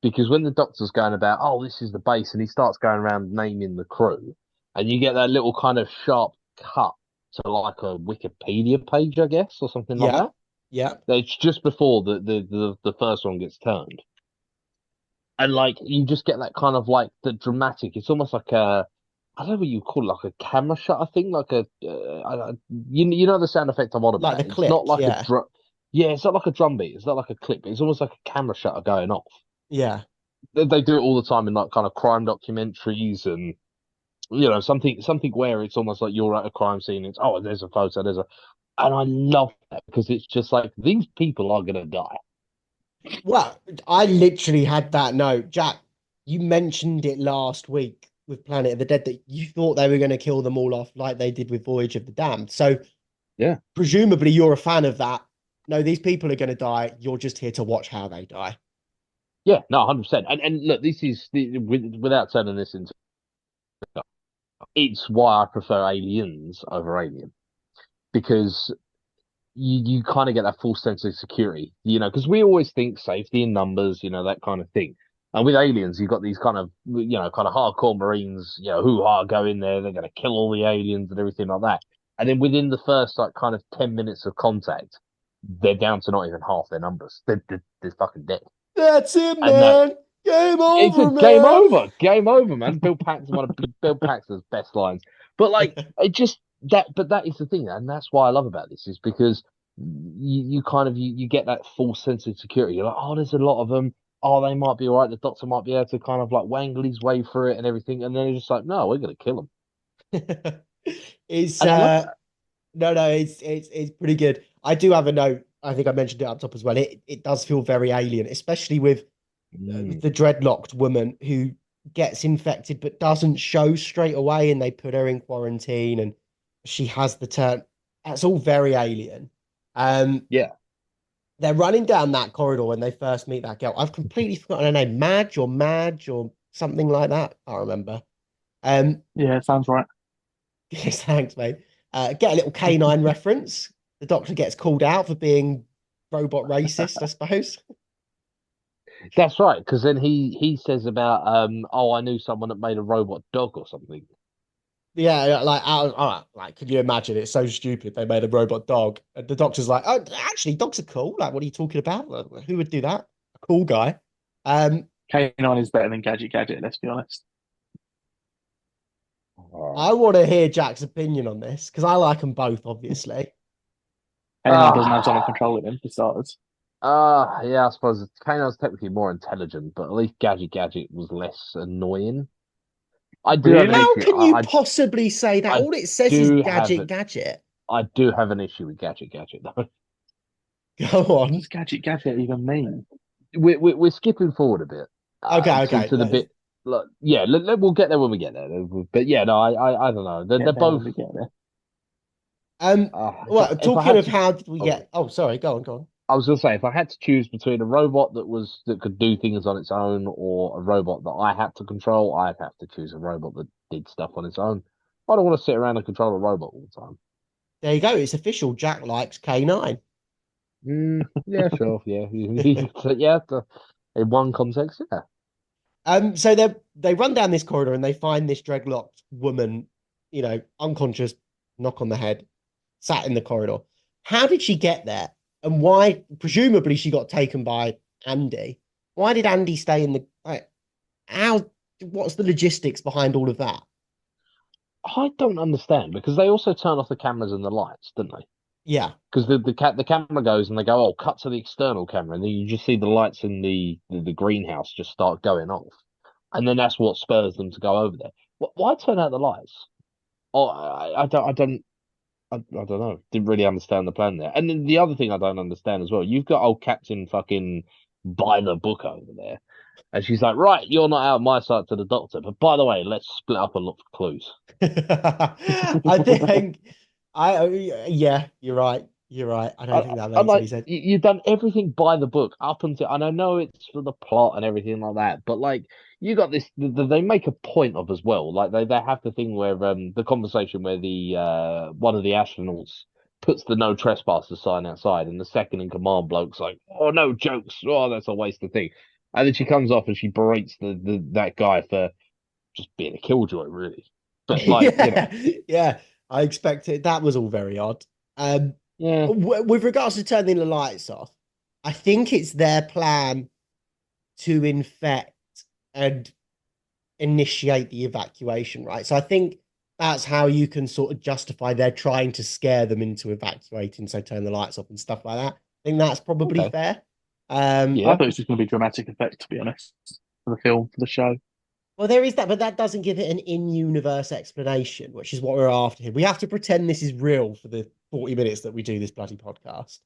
Because when the doctor's going about, oh, this is the base, and he starts going around naming the crew, and you get that little kind of sharp cut to like a Wikipedia page, I guess, or something like that. Yeah. It's just before the first one gets turned. And like you just get that kind of like the dramatic, it's almost like a, I don't know what you call it, like a camera shot, I think, like a you know the sound effect I'm on about. Like the It's click, not like yeah. yeah, it's not like a drum beat, it's not like a clip, it's almost like a camera shutter going off. Yeah. They do it all the time in like kind of crime documentaries and something where it's almost like you're at a crime scene. It's there's a photo, and I love that because it's just like these people are gonna die. Well, I literally had that note. Jack, you mentioned it last week with Planet of the Dead that you thought they were going to kill them all off like they did with Voyage of the Damned. So, Yeah, presumably, you're a fan of that. No, these people are going to die. You're just here to watch how they die. yeah, no, 100%. And look, this is without turning this into, it's why I prefer Aliens over Alien because you kind of get that full sense of security, because we always think safety in numbers, that kind of thing. And with Aliens, you've got these kind of, kind of hardcore Marines, who are go in there, they're going to kill all the aliens and everything like that. And then within the first, like, kind of 10 minutes of contact, they're down to not even half their numbers. They're fucking dead. That's it, And that, man. Game it's a over, man. game over, man. Bill Paxton, one of Bill Paxton's best lines. But like, but that is the thing, and that's why I love about this is because you kind of you get that full sense of security. You're like, oh, there's a lot of them. Oh, they might be all right. The doctor might be able to kind of like wangle his way through it and everything. And then it's just like, no, we're gonna kill them. It's And I love that. no, it's pretty good. I do have a note. I think I mentioned it up top as well. It does feel very alien, especially with the dreadlocked woman who gets infected but doesn't show straight away, and they put her in quarantine, and she has the turn. That's all very alien. Yeah. They're running down that corridor when they first meet that girl. I've completely forgotten her name, Madge or something like that. I remember. Yeah, it sounds right. Yes, thanks, mate. Get a little canine reference. The doctor gets called out for being robot racist, I suppose. That's right, because then he says about I knew someone that made a robot dog or something. Yeah, like, like, can you imagine? It's so stupid. They made a robot dog. And the doctor's like, oh, actually, dogs are cool. Like, what are you talking about? Like, who would do that? A cool guy. K9 is better than Gadget, let's be honest. I want to hear Jack's opinion on this because I like them both, obviously. K9 doesn't have someone controlling him, for starters. Yeah, I suppose Kano's technically more intelligent, but at least Gadget was less annoying. I do have an Really? How issue. can you possibly say that? I All it says is do have gadget. I do have an issue with Gadget though. Go What on. does Gadget even mean? We're skipping forward a bit. Okay. To the bit. Look, yeah, we'll get there when we get there. But yeah, no, I don't know. They're both. When we get there. Well, If I talking had of to, how did we get? Oh, sorry. Go on. I was gonna say if I had to choose between a robot that could do things on its own or a robot that I had to control, I'd have to choose a robot that did stuff on its own. I don't want to sit around and control a robot all the time. There you go. It's official. Jack likes K9. Yeah, sure. Yeah, yeah. In one context, yeah. So they run down this corridor and they find this dreadlocked woman, unconscious, knock on the head, sat in the corridor. How did she get there? And why? Presumably, she got taken by Andy. Why did Andy stay in the? Like, how? What's the logistics behind all of that? I don't understand because they also turn off the cameras and the lights, didn't they? Yeah. Because the camera goes and they go, oh, cut to the external camera, and then you just see the lights in the greenhouse just start going off, and then that's what spurs them to go over there. Why turn out the lights? Oh, I don't know. Didn't really understand the plan there. And then the other thing I don't understand as well, you've got old Captain fucking by the book over there, and she's like, right, you're not out of my sight to the doctor, but by the way, let's split up and look for clues. I think yeah, you're right. I don't think that I'm makes any like, sense. you've done everything by the book up until, and I know it's for the plot and everything like that, but like, you got this, they make a point of as well. Like, they have the thing where, the conversation where one of the astronauts puts the no trespassers sign outside, and the second in command bloke's like, oh, no jokes. Oh, that's a waste of thing. And then she comes off and she berates that guy for just being a killjoy, really. But like, Yeah, I expected that was all very odd. yeah. With regards to turning the lights off, I think it's their plan to infect and initiate the evacuation, right? So I think that's how you can sort of justify they're trying to scare them into evacuating, so turn the lights off and stuff like that. I think that's probably fair. I thought it was just going to be dramatic effect, to be honest, for the film, for the show. Well, there is that, but that doesn't give it an in-universe explanation, which is what we're after here. We have to pretend this is real for the 40 minutes that we do this bloody podcast.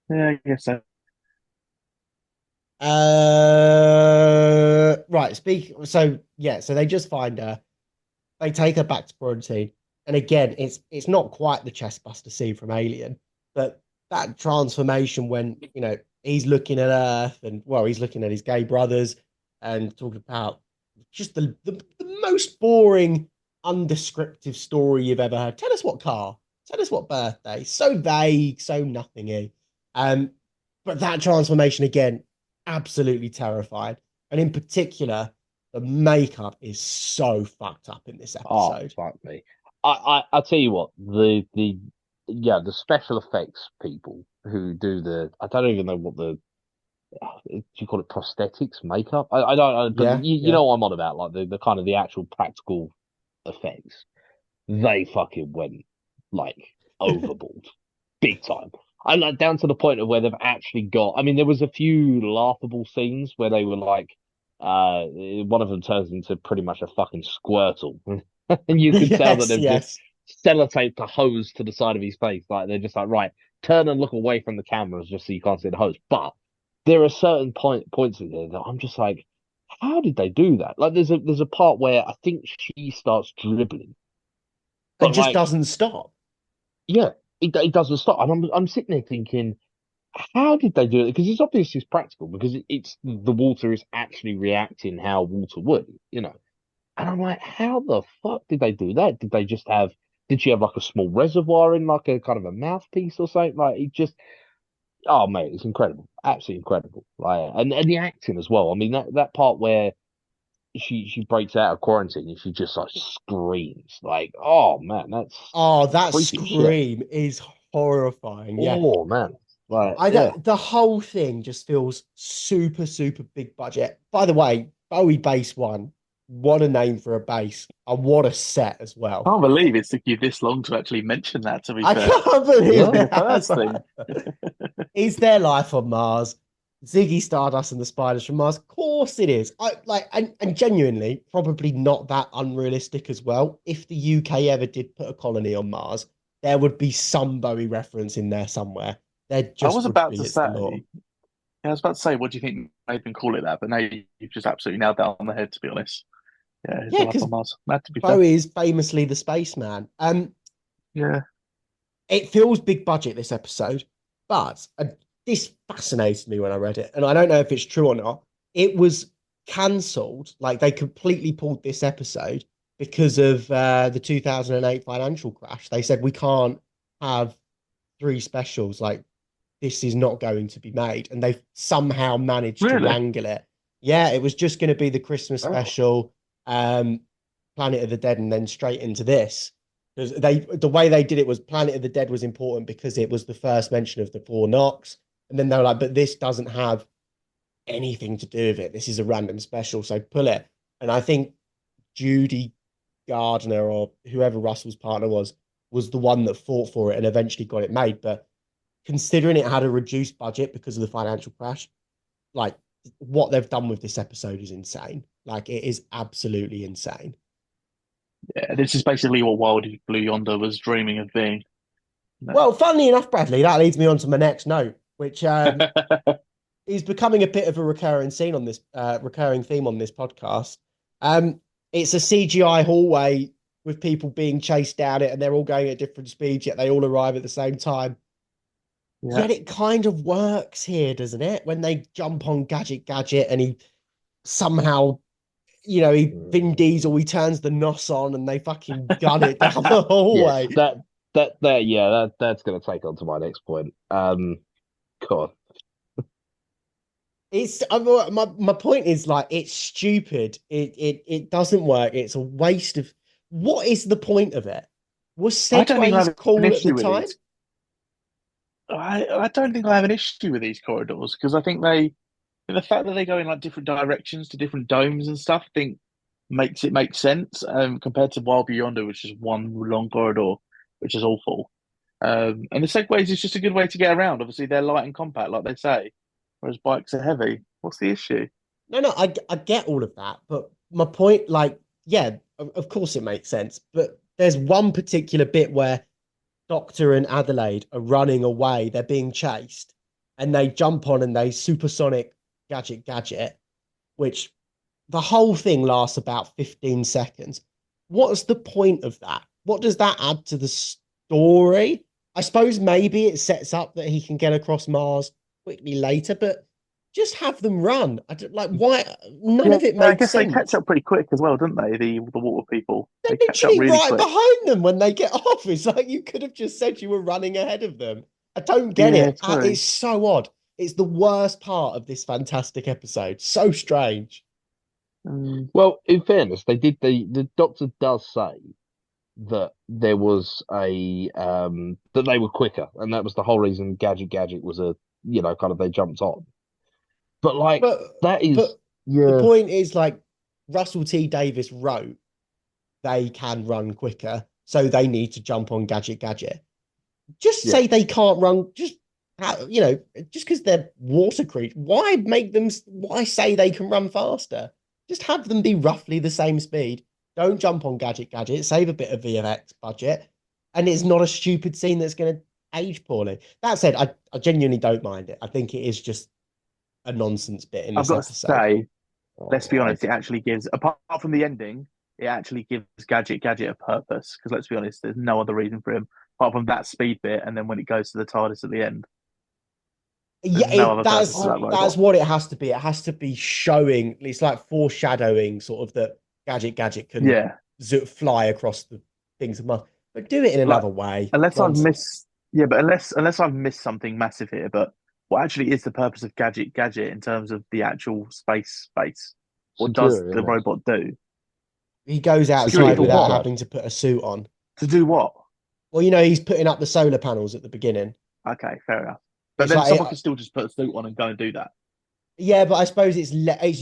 Yeah, I guess so. Right. So they just find her. They take her back to quarantine, and again, it's not quite the chestbuster scene from Alien, but that transformation when he's looking at Earth, and well, he's looking at his gay brothers and talking about just the most boring, undescriptive story you've ever heard. Tell us what car. Tell us what birthday. So vague, so nothingy. Um, but that transformation again, absolutely terrified. And in particular, the makeup is so fucked up in this Oh, episode. fuck me. I'll tell you what, the special effects people who do I don't even know what do you call it, prosthetics, makeup? I don't know, but Yeah, you yeah. know what I'm on about, like the kind of the actual practical effects. They fucking went like overboard, big time. I like down to the point of where they've actually got. I mean, there was a few laughable scenes where they were like, one of them turns into pretty much a fucking Squirtle, and you could tell that Yes, they've just yes. sellotaped a hose to the side of his face. Like they're just like, right, turn and look away from the cameras just so you can't see the hose. But there are certain points in there that I'm just like, how did they do that? Like there's a part where I think she starts dribbling, And but just like, doesn't stop. yeah, it doesn't stop, and I'm sitting there thinking, how did they do it? Because it's obviously it's practical because it's the water is actually reacting how water would, you know. And I'm like, how the fuck did they do that? Did she have like a small reservoir in like a kind of a mouthpiece or something? Like it just, oh mate, it's incredible, absolutely incredible. Like, and the acting as well. I mean that part where she breaks out of quarantine and she just like screams, like, oh man, that's Oh, that freaky shit. scream is horrifying. Yeah. Oh man, like yeah. The whole thing just feels super, super big budget. By the way, Bowie Base One, what a name for a base, and what a set as well. Can't believe it took you this long to actually mention that, to be I fair. can't believe That'd be Yeah. it the first has. thing. Is there life on Mars? Ziggy Stardust and the spiders from Mars? Of course it is. I like and genuinely, probably not that unrealistic as well. If the UK ever did put a colony on Mars, there would be some Bowie reference in there somewhere. There I just was would about be. to It's the say, norm. I was about to say, what do you think made them call it that? But now you've just absolutely nailed that on the head, to be honest. Yeah, it's Yeah, a life because on Mars. Mad, to be fair. Bowie is famously the spaceman. Yeah. It feels big budget this episode, but this fascinated me when I read it, and I don't know if it's true or not. It was cancelled, like they completely pulled this episode because of the 2008 financial crash. They said we can't have three specials, like this is not going to be made, and they've somehow managed to Really? wrangle it. Yeah, it was just going to be the Christmas Oh. special, Planet of the Dead, and then straight into this. Because the way they did it was Planet of the Dead was important because it was the first mention of the four knocks. And then they were like, but this doesn't have anything to do with it. This is a random special, so pull it. And I think Judy Gardner or whoever Russell's partner was the one that fought for it and eventually got it made. But considering it had a reduced budget because of the financial crash, like what they've done with this episode is insane. Like it is absolutely insane. Yeah, this is basically what Wild Blue Yonder was dreaming of being. No. Well, funnily enough, Bradley, that leads me on to my next note, which is becoming a bit of a recurring scene on this recurring theme on this podcast. It's a CGI hallway with people being chased down it, and they're all going at different speeds, yet they all arrive at the same time. Yeah. Yet it kind of works here, doesn't it? When they jump on Gadget, and he somehow, Vin Diesel, he turns the nos on, and they fucking gun it down the hallway. Yes, that's gonna take on to my next point. God. It's my point is like it's stupid. It doesn't work. It's a waste of. What is the point of it? Was I don't even segways have an cool at issue the with time? these. I don't think I have an issue with these corridors because I think the fact that they go in like different directions to different domes and stuff, I think makes it make sense. Compared to Wild Beyonder, which is one long corridor, which is awful. And the segways is just a good way to get around. Obviously, they're light and compact, like they say, whereas bikes are heavy. What's the issue? No, I get all of that, but my point, like, yeah, of course it makes sense, but there's one particular bit where Doctor and Adelaide are running away, they're being chased, and they jump on and they supersonic gadget, which the whole thing lasts about 15 seconds. What's the point of that? What does that add to the story? I suppose maybe it sets up that he can get across Mars quickly later, but just have them run. I don't like why none of it I makes guess they sense. catch up pretty quick as well, don't they? The water people. They're They catch up literally really right quick. behind them when they get off. It's like you could have just said you were running ahead of them. I don't get Yeah, it. It's so odd. It's the worst part of this fantastic episode. So strange. Well, in fairness, they did the Doctor does say that there was a that they were quicker, and that was the whole reason Gadget was a kind of they jumped on. But like But that is but the yeah point is like Russell T Davies wrote they can run quicker, so they need to jump on Gadget. Just Yeah. say they can't run. Just just because they're water creatures, why make them? Why say they can run faster? Just have them be roughly the same speed. Don't jump on Gadget. Save a bit of VFX budget, and it's not a stupid scene that's going to age poorly. That said, I genuinely don't mind it. I think it is just a nonsense bit in I've this got episode. to say, let's be Oh, honest, it actually gives, apart from the ending, it actually gives Gadget a purpose. Because let's be honest, there's no other reason for him apart from that speed bit, and then when it goes to the TARDIS at the end, there's Yeah, no other purpose that's to that robot. that's what it has to be. It has to be showing. It's like foreshadowing, sort of that Gadget can fly across the things of Mars, but do it in another way. Unless I've Nonsense. missed, yeah, but unless I've missed something massive here, but what actually is the purpose of Gadget in terms of the actual space? What does security, the isn't it? robot do? He goes Security outside for without what? having to put a suit on. To do what? Well, he's putting up the solar panels at the beginning. Okay, fair enough. But It's then like, someone can still just put a suit on and go and do that. yeah, but I suppose it's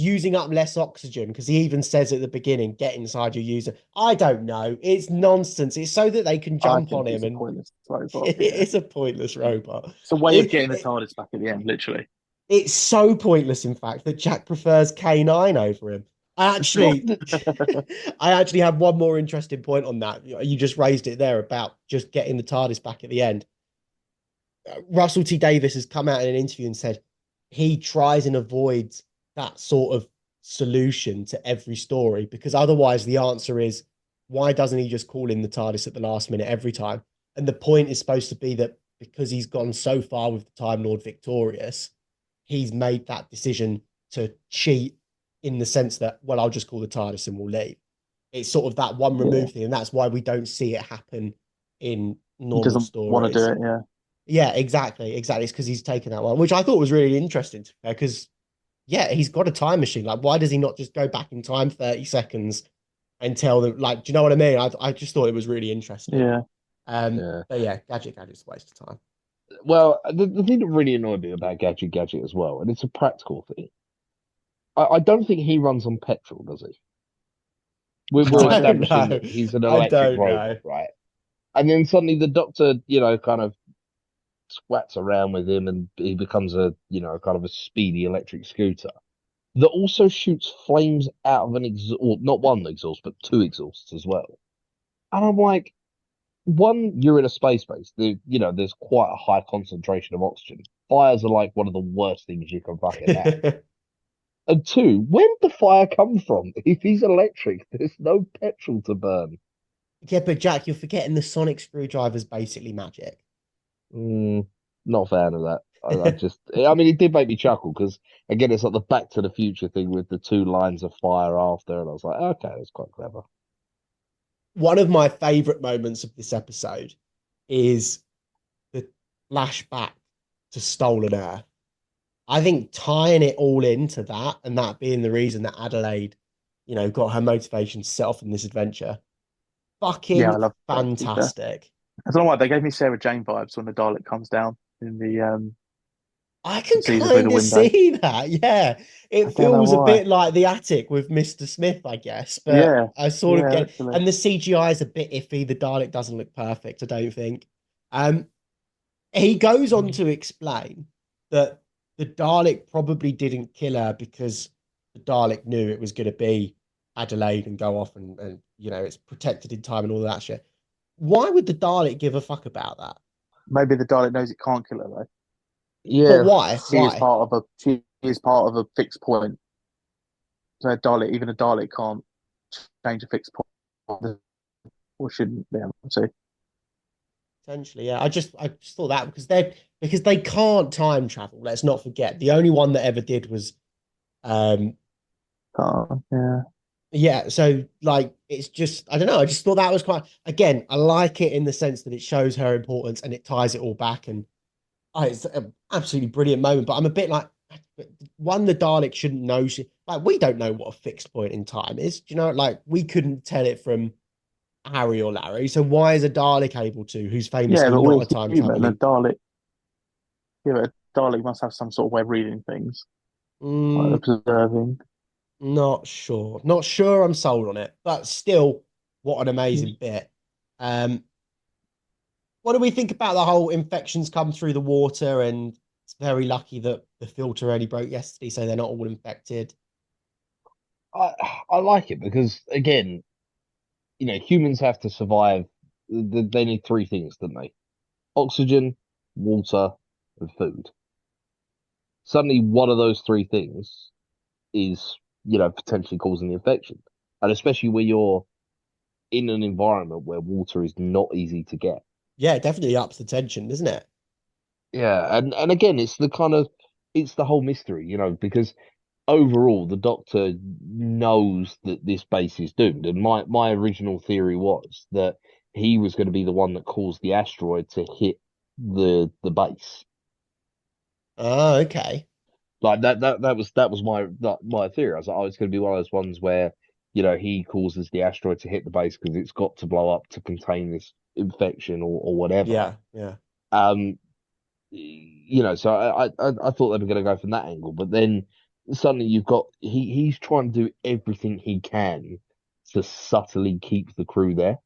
using up less oxygen because he even says at the beginning, "Get inside your user." I don't know. It's nonsense. It's so that they can jump on him, It's a and pointless robot. it's a pointless robot. It's a way of getting the It, TARDIS back at the end, literally. it's so pointless, in fact, that Jack prefers K9 over him. I actually, I actually have one more interesting point on that. You just raised it there about just getting the TARDIS back at the end. Russell T Davies has come out in an interview and said he tries and avoids that sort of solution to every story because otherwise the answer is why doesn't he just call in the TARDIS at the last minute every time? And the point is supposed to be that because he's gone so far with the Time Lord victorious, he's made that decision to cheat in the sense that, well, I'll just call the TARDIS and we'll leave. It's sort of that one remove thing, and that's why we don't see it happen in normal He doesn't stories. want to do it, yeah. Yeah, exactly. It's because he's taken that one, which I thought was really interesting because, yeah, he's got a time machine. Like, why does he not just go back in time 30 seconds and tell them, like, do you know what I mean? I just thought it was really interesting. Yeah. But yeah, Gadget's a waste of time. Well, the thing that really annoyed me about Gadget as well, and it's a practical thing. I don't think he runs on petrol, does he? We're establishing that he's an electric robot, right? And then suddenly the Doctor, kind of squats around with him, and he becomes a, kind of a speedy electric scooter that also shoots flames out of an exhaust, or not one exhaust, but two exhausts as well. And I'm like, one, you're in a space base. There's quite a high concentration of oxygen. Fires are like one of the worst things you can fucking have. And two, where did the fire come from? If he's electric, there's no petrol to burn. Yeah, but Jack, you're forgetting the sonic screwdriver's basically magic. Not a fan of that. I mean, it did make me chuckle because, again, it's like the Back to the Future thing with the two lines of fire after. And I was like, okay, that's quite clever. One of my favorite moments of this episode is the flashback to Stolen Earth. I think tying it all into that and that being the reason that Adelaide, got her motivation to set off on this adventure. Fucking I love fantastic. I don't know why they gave me Sarah Jane vibes when the Dalek comes down in the I can sees her through the kind of window. see that. Yeah. It feels a bit like the attic with Mr. Smith, I guess. But I sort of get actually. and the CGI is a bit iffy. The Dalek doesn't look perfect, I don't think. He goes on to explain that the Dalek probably didn't kill her because the Dalek knew it was going to be Adelaide and go off and it's protected in time and all that shit. Why would the Dalek give a fuck about that? Maybe the Dalek knows it can't kill her though. But Yeah, why? She is part of a fixed point. So even a Dalek can't change a fixed point, or shouldn't be able to. Potentially, yeah. I just thought that because they can't time travel. Let's not forget the only one that ever did was um Yeah. yeah. So like it's just I don't know. I just thought that was quite again. I like it in the sense that it shows her importance and it ties it all back and it's an absolutely brilliant moment. But I'm a bit like one, the Dalek shouldn't know like we don't know what a fixed point in time is. Do you know? Like we couldn't tell it from Harry or Larry. So why is a Dalek able to, who's Yeah, famously but not we're a time human. A traveling? Dalek, yeah, but a Dalek must have some sort of way of reading things, like Mm, observing. not sure. Not sure I'm sold on it, but still, what an amazing bit. Um, what do we think about the whole infections come through the water and it's very lucky that the filter only broke yesterday, so they're not all infected. I I like it because again, humans have to survive. They need three things, don't they? Oxygen, water, and food. Suddenly, one of those three things is, potentially causing the infection, and especially where you're in an environment where water is not easy to get. Yeah, it definitely ups the tension, doesn't it? Yeah, and again, it's the whole mystery, because overall the Doctor knows that this base is doomed, and my original theory was that he was going to be the one that caused the asteroid to hit the base. Oh, okay. Like that was my theory. I was like, oh, it's going to be one of those ones where he causes the asteroid to hit the base because it's got to blow up to contain this infection or whatever. Yeah, yeah. Um, so I thought they were going to go from that angle, but then suddenly you've got he's trying to do everything he can to subtly keep the crew there.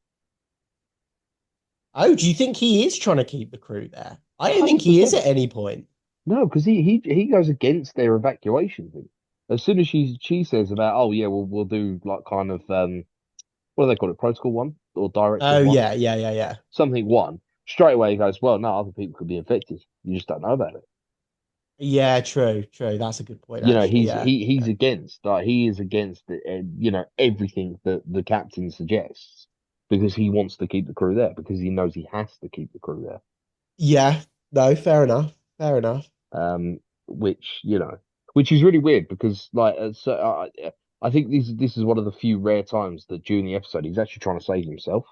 Oh, do you think he is trying to keep the crew there? I don't think he is 100%. at any point. No, because he goes against their evacuation thing. As soon as she says about, oh yeah, we'll do like kind of what do they call it, protocol one or directive Oh, one, yeah, yeah, yeah, yeah. something one. Straight away he goes, well, no, other people could be infected. You just don't know about it. Yeah, true, true. That's a good point, You know, actually. he's Yeah. he's Yeah. against he is against everything that the captain suggests because he wants to keep the crew there because he knows he has to keep the crew there. Yeah, no, fair enough. Fair enough. Um, which is really weird because I think this is one of the few rare times that during the episode he's actually trying to save himself.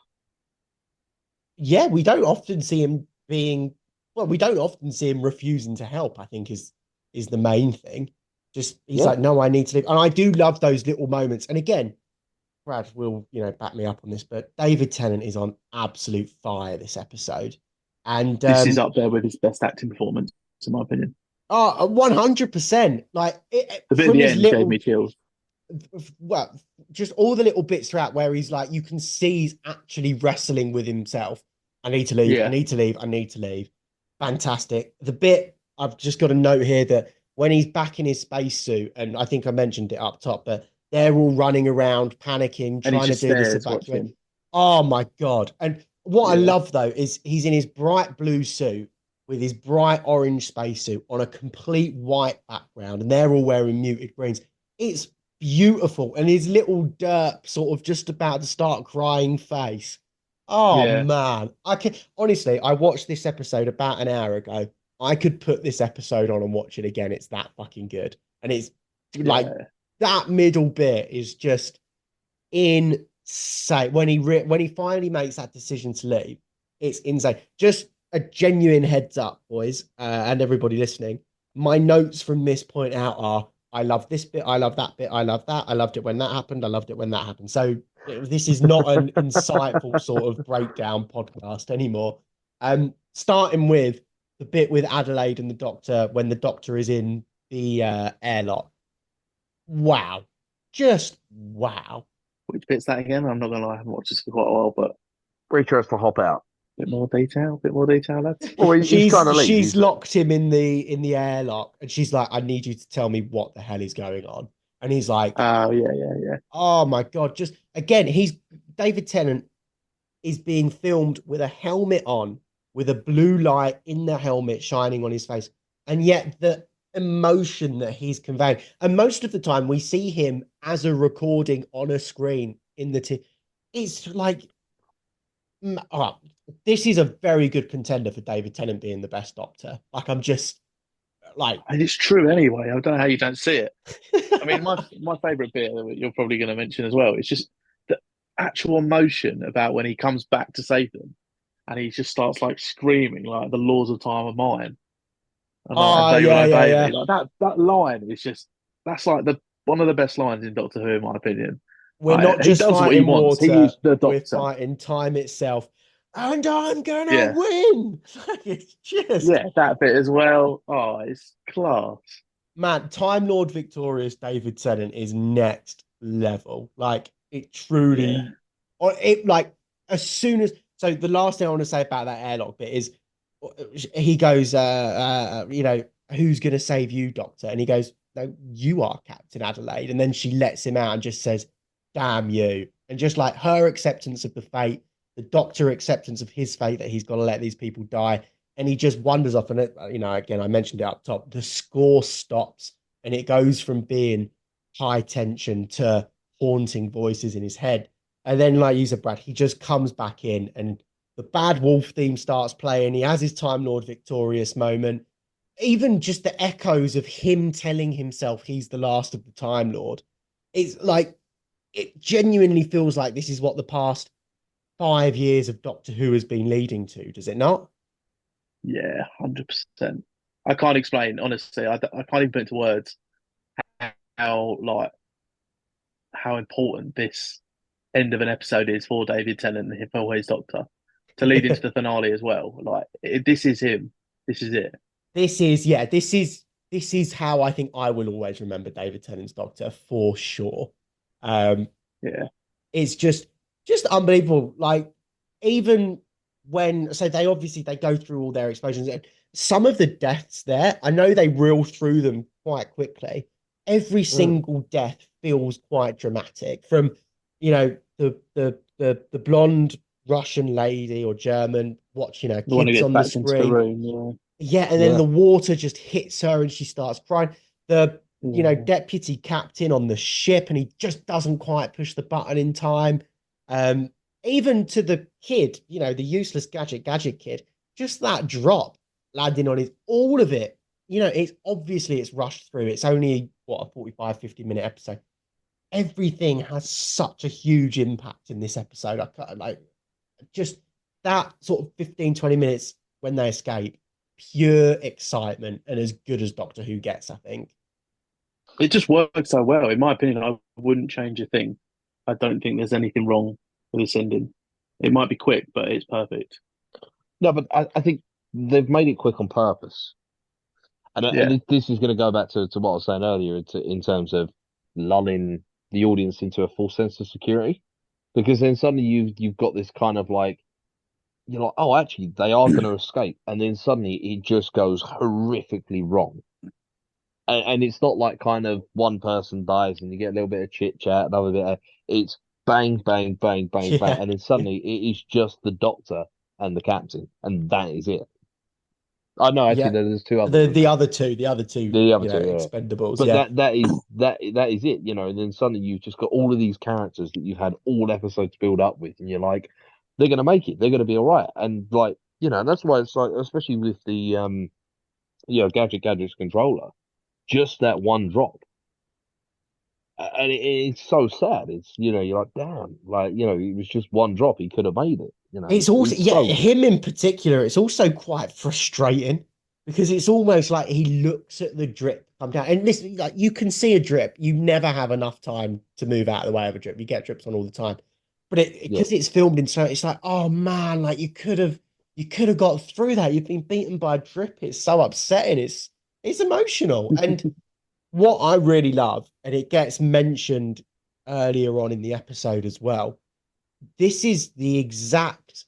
Yeah, we don't often see him being, well, we don't often see him refusing to help, I think is the main thing. Just he's Yeah, like, no, I need to leave. And I do love those little moments. And again, Brad will, back me up on this, but David Tennant is on absolute fire this episode. And This is up there with his best acting performance, in my opinion. oh, 100%. Like The bit at from the his end gave little me chills. well, just all the little bits throughout where he's like, you can see he's actually wrestling with himself. I need to leave. I Yeah, need to leave. I need to leave. Fantastic. The bit I've just got a note here that when he's back in his spacesuit, and I think I mentioned it up top, but they're all running around, panicking, and he trying to just do this stares evacuate. watching. Oh my God. And what I Yeah, love though is he's in his bright blue suit with his bright orange spacesuit on a complete white background, and they're all wearing muted greens. It's beautiful. And his little derp sort of just about to start crying face. Oh yeah, man. I can honestly, I watched this episode about an hour ago. I could put this episode on and watch it again. It's that fucking good. And it's like yeah. that middle bit is just insane. When he finally makes that decision to leave, it's insane. Just a genuine heads up, boys, and everybody listening. My notes from this point out are: I love this bit, I love that bit, I love that, I loved it when that happened, I loved it when that happened. So this is not an insightful sort of breakdown podcast anymore. Starting with the bit with Adelaide and the Doctor when the Doctor is in the airlock. Wow, just wow. Which bit's that again? I'm not gonna lie, I haven't watched this for quite a while, but where he tries to hop out. bit more detail, lads. Well, he's trying to leave. She's locked him in the airlock, and she's like, "I need you to tell me what the hell is going on." And he's like, Oh yeah. oh my God, just again, David Tennant is being filmed with a helmet on, with a blue light in the helmet shining on his face. And yet the emotion that he's conveying, and most of the time we see him as a recording on a screen in it's like, oh, this is a very good contender for David Tennant being the best Doctor. Like, I'm just like, And it's true anyway. I don't know how you don't see it. I mean, my favorite bit that you're probably going to mention as well. It's just the actual emotion about when he comes back to save them, and he just starts like screaming like the laws of time are mine, and oh they will yeah, yeah, obey yeah. me. Like that line is just that's like the one of the best lines in Doctor Who, in my opinion. We're not He just does what he fighting wants. He water, is the we're Doctor. fighting time itself. And I'm gonna Yeah, win. It's just, yeah, that bit as well. Oh, it's class. man, Time Lord Victorious David Tennant is next level. Like, it Yeah, truly, or it like, as soon as, so the last thing I want to say about that airlock bit is he goes, who's gonna save you, Doctor? And he goes, no, you are Captain Adelaide. And then she lets him out and just says, damn you. And just like her acceptance of the fate, the Doctor acceptance of his fate, that he's got to let these people die, and he just wanders off. And it, again, I mentioned it up top. The score stops, and it goes from being high tension to haunting voices in his head. And then, like you said, Brad, he just comes back in, and the Bad Wolf theme starts playing. He has his Time Lord Victorious moment. Even just the echoes of him telling himself he's the last of the Time Lord. It's like, it genuinely feels like this is what the past 5 years of Doctor Who has been leading to, does it not? yeah, 100%. I can't explain honestly. I can't even put into words how like how important this end of an episode is for David Tennant and him always Doctor to lead into the finale as well. Like this is him. This is it. This is how I think I will always remember David Tennant's Doctor for sure. Um, Yeah. it's just unbelievable. Like, even when, so they obviously they go through all their explosions, and some of the deaths there, I know they reel through them quite quickly. Every Mm. single death feels quite dramatic. From, the blonde Russian lady or German watching her The one who kids gets on the backed into the screen. room. Yeah. Yeah, and then Yeah. the water just hits her and she starts crying. The, Yeah. deputy captain on the ship, and he just doesn't quite push the button in time. Um, Even to the kid, the useless gadget kid, just that drop landing on his, all of it, it's rushed through. It's only what, a 45, 50 minute episode. Everything has such a huge impact in this episode. Like, just that sort of 15, 20 minutes when they escape, pure excitement, and as good as Doctor Who gets, I think. It just works so well. In my opinion, I wouldn't change a thing. I don't think there's anything wrong with this ending. It might be quick, but it's perfect. No, but I think they've made it quick on purpose. And Yeah. this is going to go back to what I was saying earlier in terms of lulling the audience into a false sense of security. Because then suddenly you've got this kind of like, you're like, oh, actually, they are going to escape. And then suddenly it just goes horrifically wrong. And it's not like kind of one person dies and you get a little bit of chit chat, another bit of, it's bang, bang, bang, bang, bang. Yeah. And then suddenly it is just the doctor and the captain. And that is it. I know, actually, Yeah. there's two others The in the there. other two, the other two, The other two, yeah. expendables. But Yeah. that is it, And then suddenly you've just got all of these characters that you've had all episodes build up with, and you're like, they're gonna make it, they're gonna be all right, and like, that's why it's like, especially with the gadget's controller, just that one drop, and it's so sad. It's you're like, damn, like it was just one drop, he could have made it. It's also, It's yeah, so good. him in particular, it's also quite frustrating because it's almost like he looks at the drip come down. And listen, like, you can see a drip. You never have enough time to move out of the way of a drip. You get drips on all the time. But Yeah. because it's filmed in slow, it's like, oh man, like you could have got through that. You've been beaten by a drip. It's so upsetting. It's emotional. And what I really love, and it gets mentioned earlier on in the episode as well, this is the exact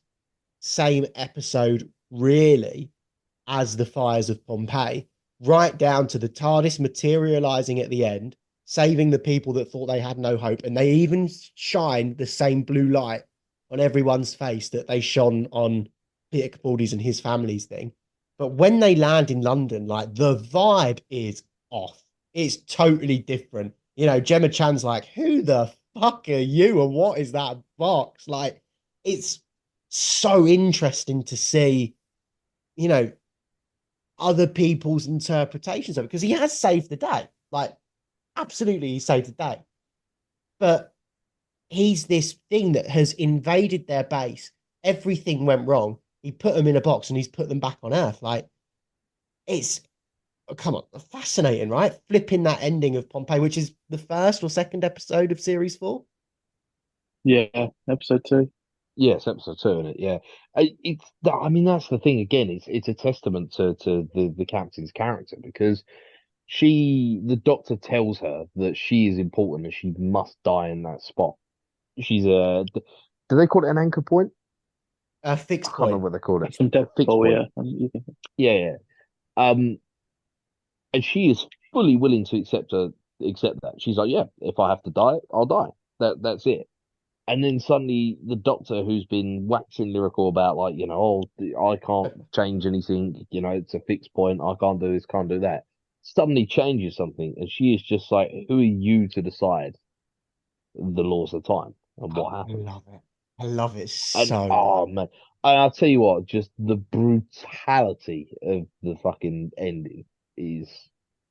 same episode, really, as the fires of Pompeii, right down to the TARDIS materializing at the end, saving the people that thought they had no hope. And they even shine the same blue light on everyone's face that they shone on Peter Capaldi's and his family's thing. But when they land in London, like the vibe is off. It's totally different. You know, Gemma Chan's like, who the fuck are you? And what is that box? Like, it's so interesting to see, you know, other people's interpretations of it, because he has saved the day. Like, absolutely, he saved the day. But he's this thing that has invaded their base. Everything went wrong. He put them in a box and he's put them back on Earth. Like, it's, oh, come on, fascinating, right? Flipping that ending of Pompeii, which is the first or second episode of series 4. Yeah, episode 2. Yes, episode 2, isn't it? Yeah, I mean, that's the thing. Again, it's a testament to the captain's character, because the doctor tells her that she is important and she must die in that spot. She's a, do they call it an anchor point? A I fixed can't point. remember what they call it. Some death Fixed ball, point. yeah. Yeah. And she is fully willing to accept that. She's like, yeah, if I have to die, I'll die. That's it. And then suddenly the doctor, who's been waxing lyrical about, like, you know, oh, I can't change anything, you know, it's a fixed point, I can't do this, can't do that, suddenly changes something, and she is just like, who are you to decide the laws of time and what happens? I love it. I love it And so oh much. man, and I'll tell you what, just the brutality of the fucking ending is,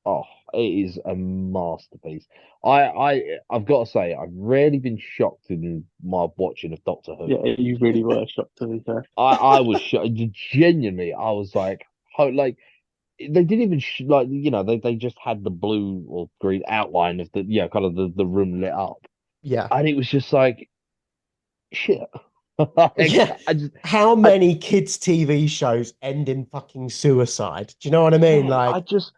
oh, it is a masterpiece. I've got to say, I've rarely been shocked in my watching of Doctor Who. Yeah, you really were shocked, to be fair. I was shocked. Genuinely, I was like, like, they didn't even like, you know, they just had the blue or green outline of the, yeah, kind of the room lit up, Yeah. and it was just like, shit. Like, Yeah. How many kids' TV shows end in fucking suicide? Do you know what I mean? Yeah, Like, I just,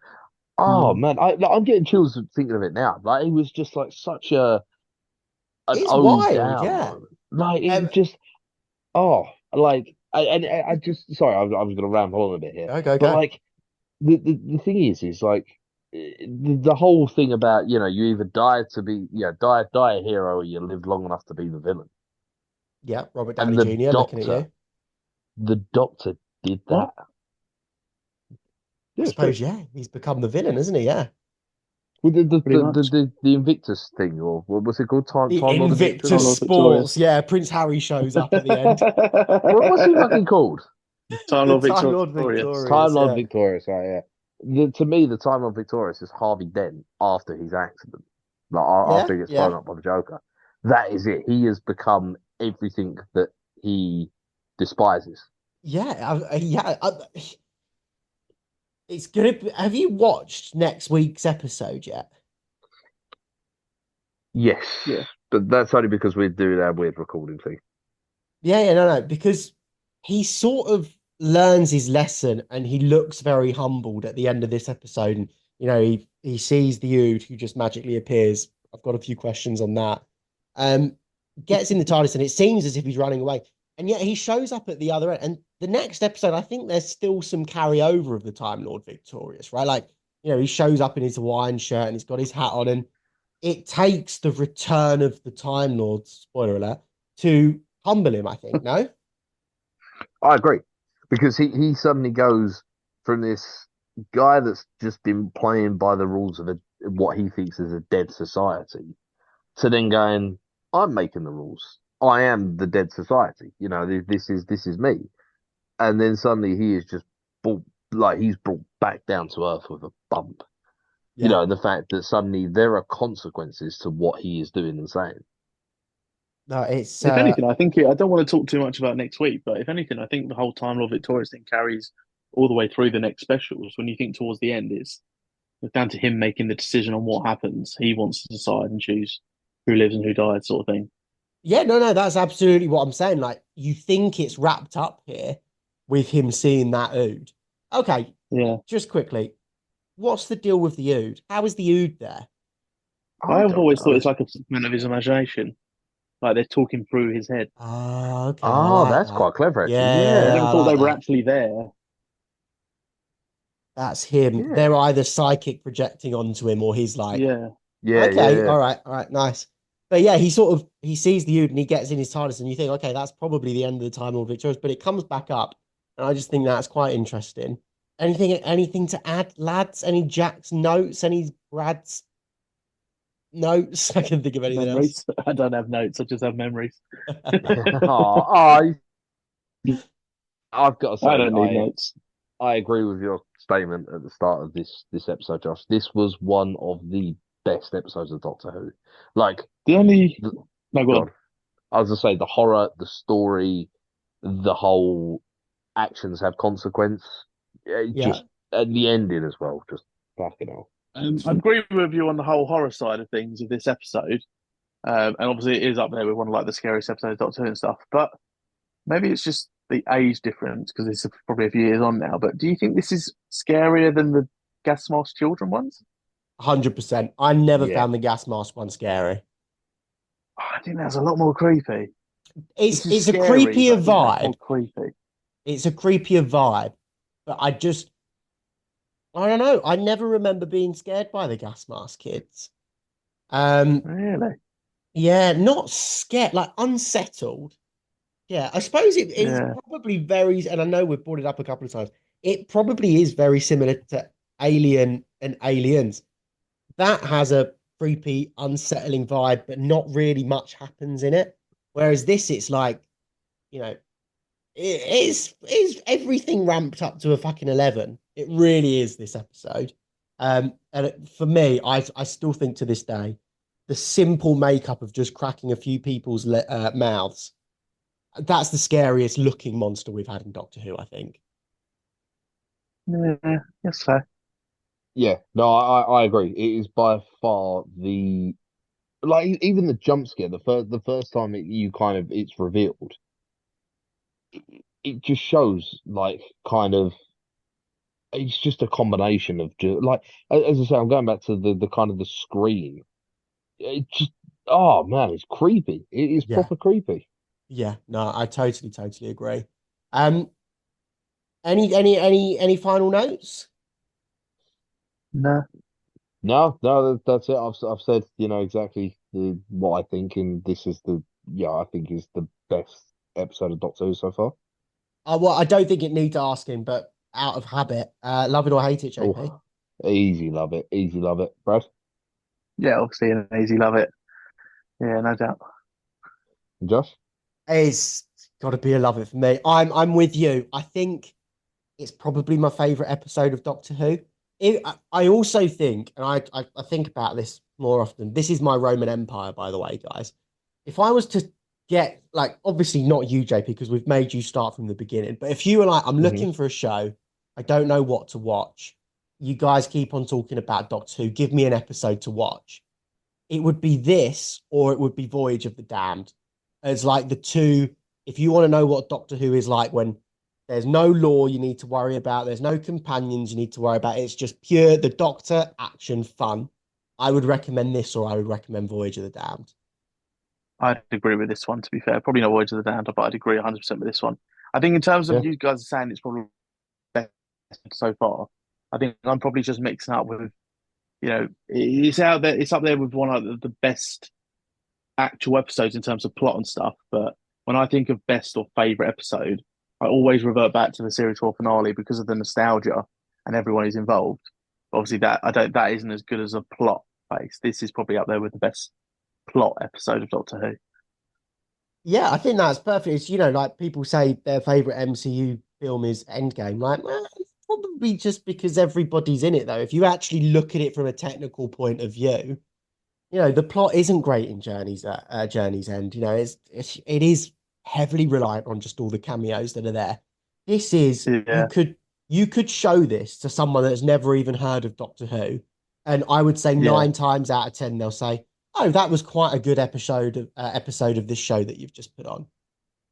oh man, I'm getting chills thinking of it now. Like, it was just like such an it's ode wild. down Yeah. moment. Like, it Um, just, oh, like, I just, sorry, I was gonna ramble on a bit here, but go. like, the thing is like, the whole thing about, you know, you either die to be, yeah, die a hero, or you live long enough to be the villain. Yeah. Robert And Downey Jr. looking at you. the doctor did that. What? I Yeah, it's true. suppose, yeah. He's become the villain, isn't he? Yeah. Well, Pretty much. the Invictus thing, or what was it called? The Time Lord Invictus Invictus? Time Lord Victoria. Sports. Yeah. Prince Harry shows up at the end. What's he fucking called? Time The Lord Time Lord Victorious. Time Victorious. Lord Yeah. Victorious, right? Yeah. To me, the Time Lord Victorious is Harvey Dent after his accident, like Yeah. after he gets Yeah. blown up by the Joker. That is it. He has become everything that he despises. Yeah. It's gonna be, have you watched next week's episode yet? Yes, Yeah. but that's only because we do that weird recording thing. Yeah, no, because he sort of learns his lesson and he looks very humbled at the end of this episode. And, you know, he sees the Ood who just magically appears. I've got a few questions on that. Gets in the TARDIS and it seems as if he's running away. And yet he shows up at the other end. And the next episode, I think there's still some carryover of the Time Lord Victorious, right? Like, you know, he shows up in his Hawaiian shirt and he's got his hat on, and it takes the return of the Time Lord, spoiler alert, to humble him, I think, no? I agree, because he suddenly goes from this guy that's just been playing by the rules of what he thinks is a dead society, to then going, I'm making the rules. I am the dead society. You know, this is me. And then suddenly he is just he's brought back down to earth with a bump. You know, the fact that suddenly there are consequences to what he is doing and saying. No, it's If anything, I think I don't want to talk too much about next week, but if anything, I think the whole Time Lord Victorious thing carries all the way through the next specials. When you think towards the end, it's down to him making the decision on what happens. He wants to decide and choose who lives and who dies, sort of thing. yeah, no, that's absolutely what I'm saying. Like, you think it's wrapped up here with him seeing that Ood. Okay, Yeah. just quickly, what's the deal with the Ood? How is the Ood there? I've always thought know. it's like a figment of his imagination. Like they're talking through his head. Oh, okay. I Oh, like that's that. quite clever, actually. Yeah, I never I thought like they were that. actually there. That's him. Yeah. They're either psychic projecting onto him or he's like, Yeah. Yeah, Okay, yeah, all right, nice. But yeah, he sees the Ood and he gets in his TARDIS, and you think, okay, that's probably the end of the Time Lord victorious, but it comes back up, and I just think that's quite interesting. Anything to add, lads? Any Jack's notes? Any Brad's notes? I can think of anything else. Memories. I don't have notes. I just have memories. yeah. Oh, I've got to I say, don't need notes. I agree with your statement at the start of this episode, Josh. This was one of the best episodes of Doctor Who. Like, The only the, no, go on. God, I was gonna say the horror, the story, the whole actions have consequence. Yeah, Just and the ending as well. Just fucking hell. I agree with you on the whole horror side of things of this episode. And obviously, it is up there with one of like the scariest episodes of Doctor Who and stuff. But maybe it's just the age difference because it's probably a few years on now. But do you think this is scarier than the gas mask children ones? 100%. I never Yeah, found the gas mask one scary. Oh, I think that's a lot more creepy. It's This is it's a scary, but creepier I think that's more vibe. creepy. It's a creepier vibe, but I don't know. I never remember being scared by the gas mask kids. Um, Really? yeah, not scared, like unsettled. Yeah, I suppose it Yeah. probably varies, and I know we've brought it up a couple of times. It probably is very similar to Alien and Aliens. That has a creepy, unsettling vibe, but not really much happens in it. Whereas this, it's like, you know, it is everything ramped up to a fucking 11. It really is this episode. For me, I still think to this day, the simple makeup of just cracking a few people's mouths, that's the scariest looking monster we've had in Doctor Who, I think. Yeah. Yes, so. yeah. No, I agree. It is by far the like even the jump scare. The first time you kind of it's revealed, it just shows like kind of it's just a combination of just like as I say, I'm going back to the kind of the scream. It just oh man, it's creepy. It is Yeah, proper creepy. yeah, no, I totally agree. Um, any final notes? No. No, that's it. I've said exactly what I think, and this is I think is the best episode of Doctor Who so far. Well, I don't think it needs asking, but out of habit, love it or hate it, JP. Oh, easy love it, Brad. Yeah, obviously an easy love it. Yeah, no doubt. And Josh. It's got to be a love it for me. I'm with you. I think it's probably my favorite episode of Doctor Who. I also think, and I think about this more often. This is my Roman Empire, by the way, guys. If I was to get like, obviously not you, JP, because we've made you start from the beginning. But if you were like, I'm Hmm. looking for a show, I don't know what to watch. You guys keep on talking about Doctor Who. Give me an episode to watch. It would be this, or it would be Voyage of the Damned, as like the two. If you want to know what Doctor Who is like when there's no law you need to worry about, there's no companions you need to worry about, it's just pure the Doctor action fun. I would recommend this, or I would recommend Voyage of the Damned. I'd agree with this one, to be fair. Probably not Words of the Damned, but I'd agree 100% with this one. I think in terms of Yeah, you guys saying it's probably best so far, I think I'm probably just mixing up with, it's out there, it's up there with one of the best actual episodes in terms of plot and stuff. But when I think of best or favorite episode, I always revert back to the series 4 finale because of the nostalgia and everyone who's involved. Obviously, that isn't as good as a plot base. This is probably up there with the best plot episode of Doctor Who. Yeah, I think that's perfect. It's, like people say their favorite MCU film is Endgame. Like, well, it's probably just because everybody's in it, though. If you actually look at it from a technical point of view, the plot isn't great in Journey's End. It is heavily reliant on just all the cameos that are there. This is Yeah, you could show this to someone that's never even heard of Doctor Who, and I would say yeah, 9 times out of 10 they'll say, "Oh, that was quite a good episode of this show that you've just put on."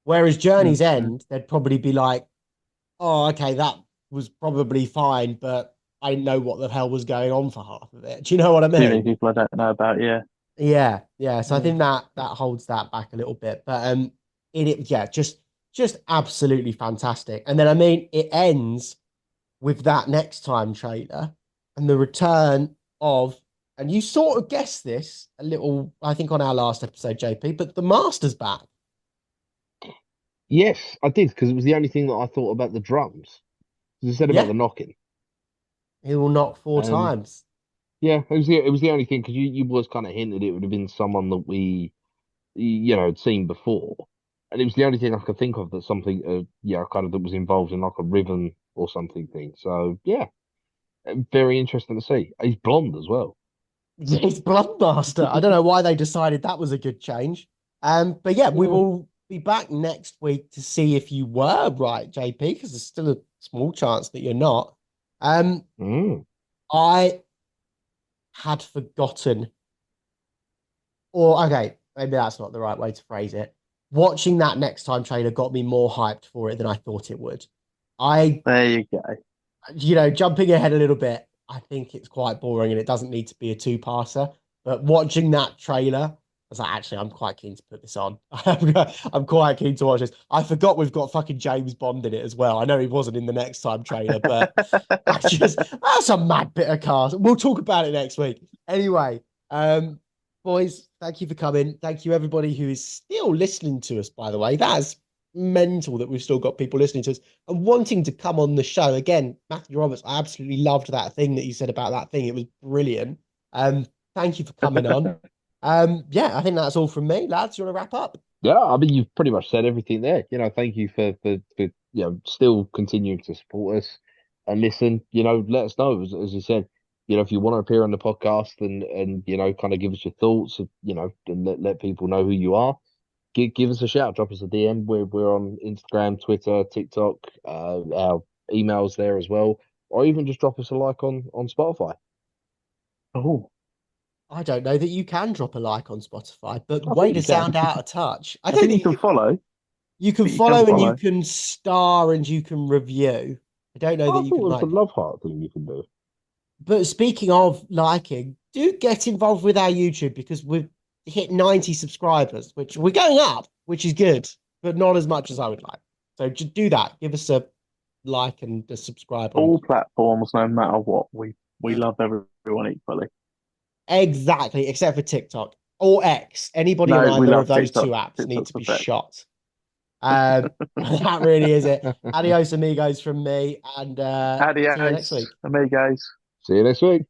Whereas Journey's mm-hmm. End, they'd probably be like, "Oh, okay, that was probably fine, but I didn't know what the hell was going on for half of it." Do you know what I Too many mean? people I don't know about. Yeah, Yeah, yeah. So I yeah, think that holds that back a little bit. But yeah, just absolutely fantastic. And then I mean it ends with that next time trailer and the return of and you sort of guessed this a little, I think, on our last episode, JP, but the Master's back. Yes, I did, because it was the only thing that I thought about the drums. You said about Yeah, the knocking. he will knock 4 times. Yeah, it was the only thing, because you was kind of hinted it would have been someone that we had seen before, and it was the only thing I could think of that something kind of that was involved in like a rhythm or something thing. So yeah, very interesting to see. He's blonde as well. Yeah, he's Bloodmaster. I don't know why they decided that was a good change. But yeah, we will be back next week to see if you were right, JP, because there's still a small chance that you're not. I had forgotten, or okay, maybe that's not the right way to phrase it. Watching that next time trailer got me more hyped for it than I thought it would. There you go. Jumping ahead a little bit, I think it's quite boring and it doesn't need to be a two-parter. But watching that trailer, I was like, actually, I'm quite keen to put this on. I'm quite keen to watch this. I forgot we've got fucking James Bond in it as well. I know he wasn't in the next time trailer, but that's a mad bit of cast. We'll talk about it next week. Anyway, boys, thank you for coming. Thank you, everybody who is still listening to us, by the way. That's mental that we've still got people listening to us and wanting to come on the show. Again, Matthew Roberts, I absolutely loved that thing that you said about that thing. It was brilliant. Thank you for coming on. Yeah, I think that's all from me, lads. You want to wrap up? Yeah, I mean, you've pretty much said everything there. Thank you for still continuing to support us and listen. Let us know, as you said, if you want to appear on the podcast and kind of give us your thoughts, and let people know who you are. Give us a shout, drop us a DM. We're on Instagram, Twitter, TikTok, our emails there as well, or even just drop us a like on Spotify. Oh, I don't know that you can drop a like on Spotify, but I way think to you can. sound out of touch. I I don't think you think can follow. you can But you follow can and you follow. can star and you can review. I don't know I that you thought can it was the like. love heart thing you can do. But speaking of liking, do get involved with our YouTube because we've hit 90 subscribers, which we're going up, which is good, but not as much as I would like. So just do that. Give us a like and a subscribe on All platforms, no matter what, we love everyone equally. exactly, except for TikTok or X. Anybody on No, we either love of those TikTok. two apps need TikTok's to the be best. shot. That really is it. Adios, amigos, from me, and see you next Adios, week. amigos. See you next week.